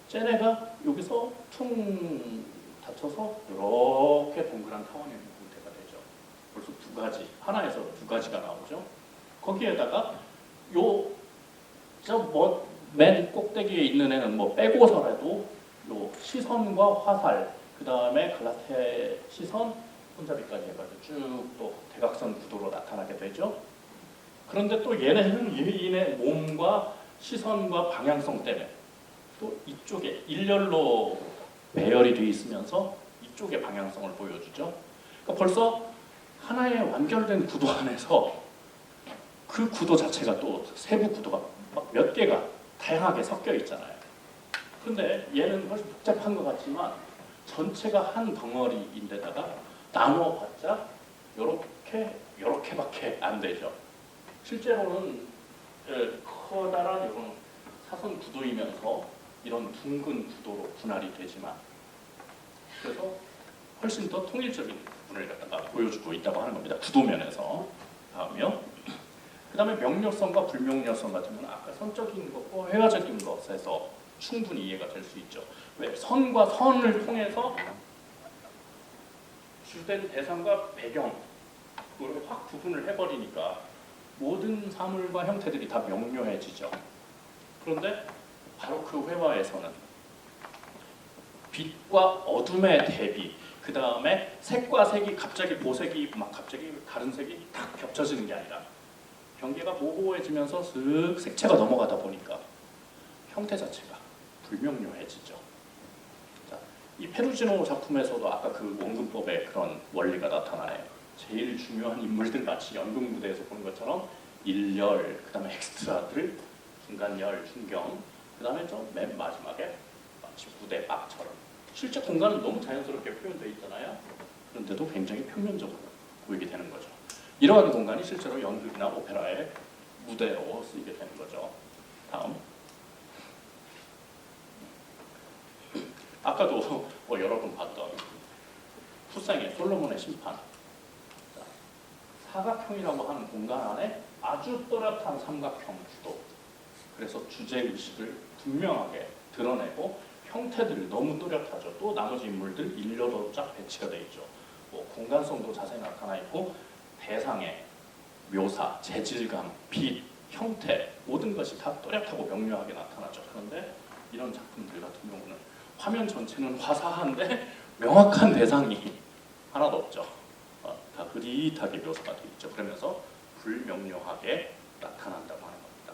쟤네가 여기서 퉁 닫혀서 이렇게 동그란 타원형 형태가 되죠. 벌써 두 가지, 하나에서 두 가지가 나오죠. 거기에다가 맨 꼭대기에 있는 애는 뭐 빼고서라도 요 시선과 화살, 그 다음에 갈라테 시선, 손잡이까지 해가지고 쭉 또 대각선 구도로 나타나게 되죠. 그런데 또 얘네는 얘의 몸과 시선과 방향성 때문에 또 이쪽에 일렬로 배열이 되어 있으면서 이쪽의 방향성을 보여주죠. 그러니까 벌써 하나의 완결된 구도 안에서 그 구도 자체가 또 세부 구도가 막 몇 개가 다양하게 섞여 있잖아요. 근데 얘는 훨씬 복잡한 것 같지만 전체가 한 덩어리인데다가 나눠봤자 요렇게밖에 안 되죠. 실제로는 커다란 이런 사선 구도이면서 이런 둥근 구도로 분할이 되지만 그래서 훨씬 더 통일적인 부분을 갖다가 보여주고 있다고 하는 겁니다. 구도면에서. 다음이요. 그 다음에 명료성과 불명료성 같은 건 아까 선적인 것과 회화적인 것에서 충분히 이해가 될 수 있죠. 왜? 선과 선을 통해서 주된 대상과 배경 그걸 확 구분을 해버리니까 모든 사물과 형태들이 다 명료해지죠. 그런데 바로 그 회화에서는 빛과 어둠의 대비, 그 다음에 색과 색이 갑자기 보색이 막 갑자기 다른 색이 딱 겹쳐지는 게 아니라 경계가 모호해지면서 슥 색채가 넘어가다 보니까 형태 자체가 불명료해지죠. 자, 이 페루지노 작품에서도 아까 그 원근법의 그런 원리가 나타나요. 제일 중요한 인물들 마치 연극 무대에서 보는 것처럼 일열, 그 다음에 엑스트라들, 중간열, 중경, 그 다음에 좀 맨 마지막에 마치 무대 막처럼 실제 공간은 너무 자연스럽게 표현되어 있잖아요. 그런데도 굉장히 평면적으로 보이게 되는 거죠. 이러한 공간이 실제로 연극이나 오페라의 무대로 쓰이게 되는 거죠. 다음. 아까도 여러 번 봤던 후생의 솔로몬의 심판. 자, 사각형이라고 하는 공간 안에 아주 또렷한 삼각형 구도. 그래서 주제의식을 분명하게 드러내고 형태들이 너무 또렷하죠. 또 나머지 인물들 일렬로 쫙 배치가 되어 있죠. 뭐 공간성도 자세히 나타나 있고 대상의 묘사, 재질감, 빛, 형태 모든 것이 다 또렷하고 명료하게 나타나죠. 그런데 이런 작품들 같은 경우는 화면 전체는 화사한데 명확한 대상이 하나도 없죠. 다 흐릿하게 묘사가 되어 있죠. 그러면서 불명료하게 나타난다고 하는 겁니다.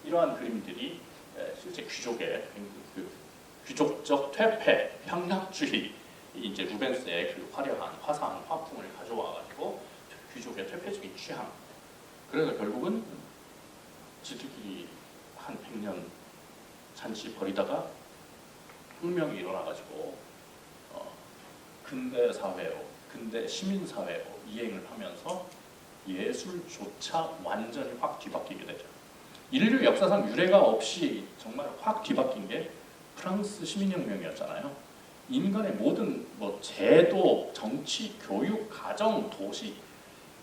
이러한 그림들이 실제 귀족의 그 귀족적 퇴폐, 향락주의 이제 루벤스의 그 화려한 화사한 화풍을 가져와가지고 귀족의 퇴폐적인 취향. 그래서 결국은 지들끼리 한 100년 잔치 벌이다가 혁명이 일어나가지고 근대 사회로, 근대 시민 사회로 이행을 하면서 예술조차 완전히 확 뒤바뀌게 되죠. 인류 역사상 유례가 없이 정말 확 뒤바뀐 게 프랑스 시민혁명이었잖아요. 인간의 모든 제도, 정치, 교육, 가정, 도시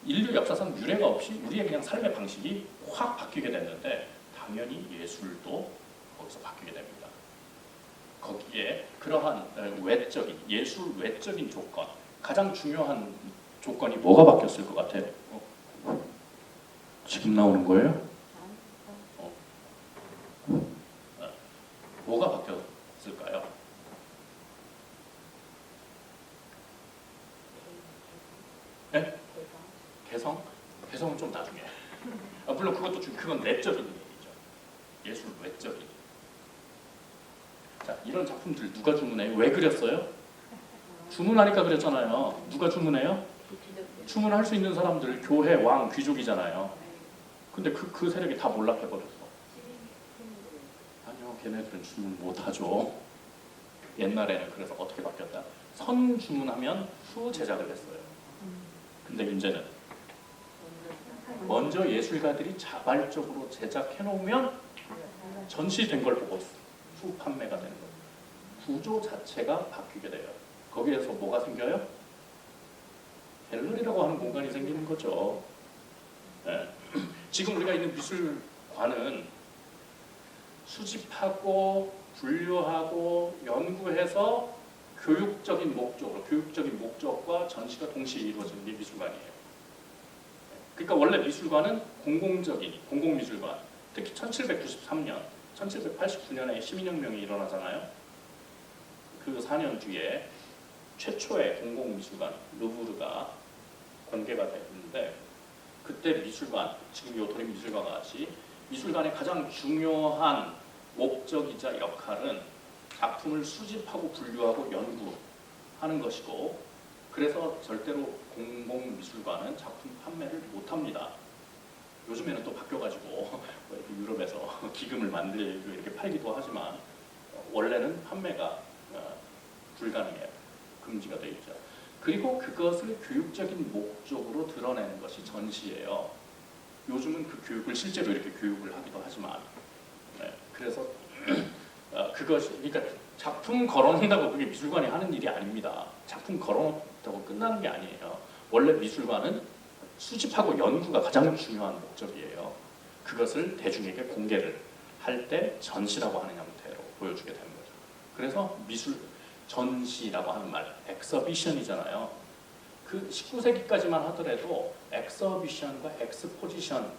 인류 역사상 유례가 없이 우리의 그냥 삶의 방식이 확 바뀌게 됐는데 당연히 예술도 거기서 바뀌게 됩니다. 거기에 그러한 외적인 예술 외적인 조건 가장 중요한 조건이 뭐가 바뀌었을 것 같아요? 지금 나오는 거예요? 뭐가 바뀌었을까요? 네? 개성? 개성은 좀 나중에. 물론 그건 내적인 얘기죠. 예술 외적인. 자, 이런 작품들 누가 주문해요? 왜 그렸어요? 주문하니까 그렸잖아요. 누가 주문해요? 주문할 수 있는 사람들, 교회, 왕, 귀족이잖아요. 근데 그 세력이 다 몰락해버렸어. 아니요, 걔네들은 주문 못하죠. 옛날에는 그래서 어떻게 바뀌었다? 선 주문하면 후 제작을 했어요. 근데 이제는 먼저 예술가들이 자발적으로 제작해놓으면 전시된 걸 보고 후 판매가 되는 거예요. 구조 자체가 바뀌게 돼요. 거기에서 뭐가 생겨요? 갤러리라고 하는 공간이 생기는 거죠. 예. 지금 우리가 있는 미술관은 수집하고 분류하고 연구해서 교육적인 목적과 전시가 동시에 이루어지는 게 미술관이에요. 그러니까 원래 미술관은 공공미술관, 특히 1793년, 1789년에 시민혁명이 일어나잖아요. 그 4년 뒤에 최초의 공공미술관 루브르가 공개가 됐는데, 그때 미술관, 지금 이 도립미술관 같이 미술관의 가장 중요한 목적이자 역할은 작품을 수집하고 분류하고 연구하는 것이고, 그래서 절대로 공공미술관은 작품 판매를 못합니다. 요즘에는 또 바뀌어가지고 유럽에서 기금을 만들고 이렇게 팔기도 하지만 원래는 판매가 불가능해요. 금지가 되어 있죠. 그리고 그것을 교육적인 목적으로 드러내는 것이 전시예요. 요즘은 그 교육을 실제로 이렇게 교육을 하기도 하지만, 그래서 그것이, 그러니까 작품 걸어놓는다고 그게 미술관이 하는 일이 아닙니다. 작품 걸어놓다고 끝나는 게 아니에요. 원래 미술관은 수집하고 연구가 가장 중요한 목적이에요. 그것을 대중에게 공개를 할 때 전시라고 하는 형태로 보여주게 되는 거죠. 그래서 미술 전시라고 하는 말, 엑서비션이잖아요. 그 19세기까지만 하더라도 엑서비션과 엑스포지션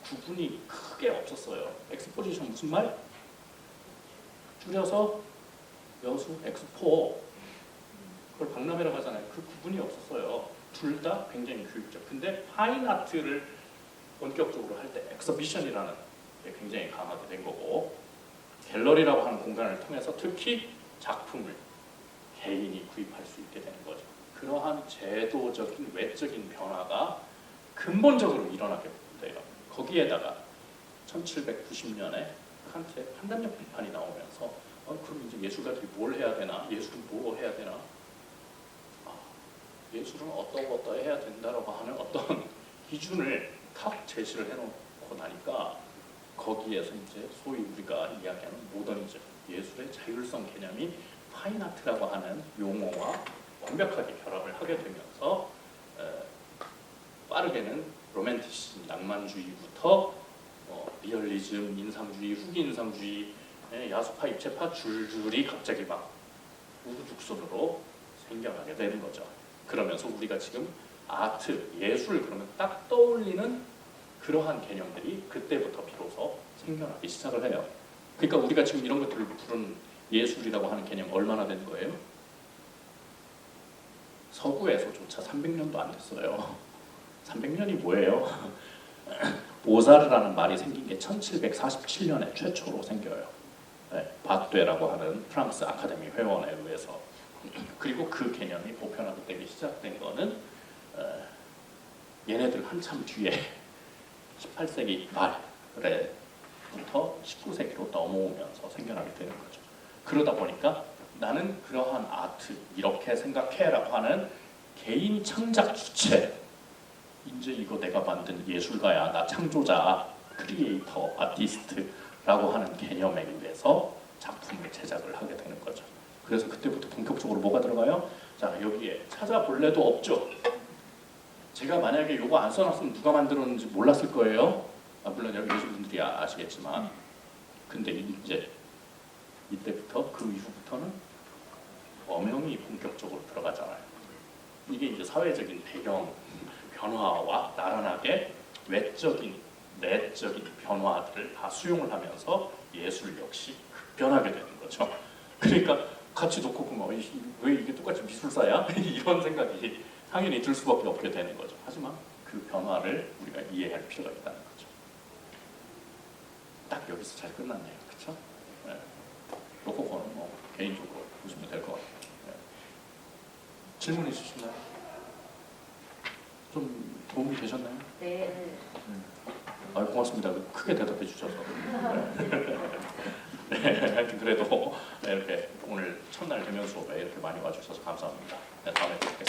구분이 크게 없었어요. 엑스포지션 무슨 말? 줄여서 여수, 엑스포. 그걸 박람회라고 하잖아요. 그 구분이 없었어요. 둘 다 굉장히 교육적. 근데 파인 아트를 본격적으로 할 때 엑서비션이라는 게 굉장히 강하게 된 거고, 갤러리라고 하는 공간을 통해서 특히 작품을 개인이 구입할 수 있게 되는 거죠. 그러한 제도적인 외적인 변화가 근본적으로 일어나게 돼요. 거기에다가 1790년에 칸트의 판단력 비판이 나오면서 그럼 이제 예술가들이 뭘 해야 되나? 예술은 뭐 해야 되나? 예술은 어떠고 해야 된다라고 하는 어떤 기준을 탁 제시를 해놓고 나니까 거기에서 이제 소위 우리가 이야기하는 모더니즘, 예술의 자율성 개념이 파인아트라고 하는 용어와 완벽하게 결합을 하게 되면서 빠르게는 로맨티시즘, 낭만주의부터 리얼리즘, 인상주의, 후기 인상주의, 야수파, 입체파 줄줄이 갑자기 막 우후죽순으로 생겨나게 되는 거죠. 그러면서 우리가 지금 아트, 예술 그러면 딱 떠올리는 그러한 개념들이 그때부터 비로소 생겨나기 시작을 해요. 그러니까 우리가 지금 이런 것들을 부른 예술이라고 하는 개념 얼마나 된 거예요? 서구에서조차 300년도 안 됐어요. 300년이 뭐예요? 오사르라는 말이 생긴 게 1747년에 최초로 생겨요. 바뚜에라고 하는 프랑스 아카데미 회원에 의해서. 그리고 그 개념이 보편화되기 시작된 거는 얘네들 한참 뒤에 18세기 말에부터 19세기로 넘어오면서 생겨나게 되는 거죠. 그러다 보니까 나는 그러한 아트, 이렇게 생각해라고 하는 개인 창작 주체, 이제 이거 내가 만든 예술가야, 나 창조자, 크리에이터, 아티스트라고 하는 개념에 의해서 작품을 제작을 하게 되는 거죠. 그래서 그때부터 본격적으로 뭐가 들어가요? 자, 여기에 찾아볼래도 없죠. 제가 만약에 요거 안 써놨으면 누가 만들었는지 몰랐을 거예요. 물론 여기 계신 분들이 아시겠지만, 근데 이제 이때부터 그 이후부터는 엄형이 본격적으로 들어가잖아요. 이게 이제 사회적인 배경 변화와 나란하게 외적인 내적인 변화들을 다 수용을 하면서 예술 역시 급변하게 되는 거죠. 그러니까 같이 놓고 보면 왜 이게 똑같이 미술사야? 이런 생각이 당연히 들 수밖에 없게 되는 거죠. 하지만 그 변화를 우리가 이해할 필요가 있다는 거죠. 딱 여기서 잘 끝났네요. 그렇죠? 네. 로코코는 뭐 개인적으로 보시면 될 것 같아요. 네. 질문 있으신가요? 좀 도움이 되셨나요? 네. 고맙습니다. 크게 대답해 주셔서. 네, 하여튼 그래도 이렇게 오늘 첫날 대면 수업에 이렇게 많이 와주셔서 감사합니다. 네, 다음에 뵐게요.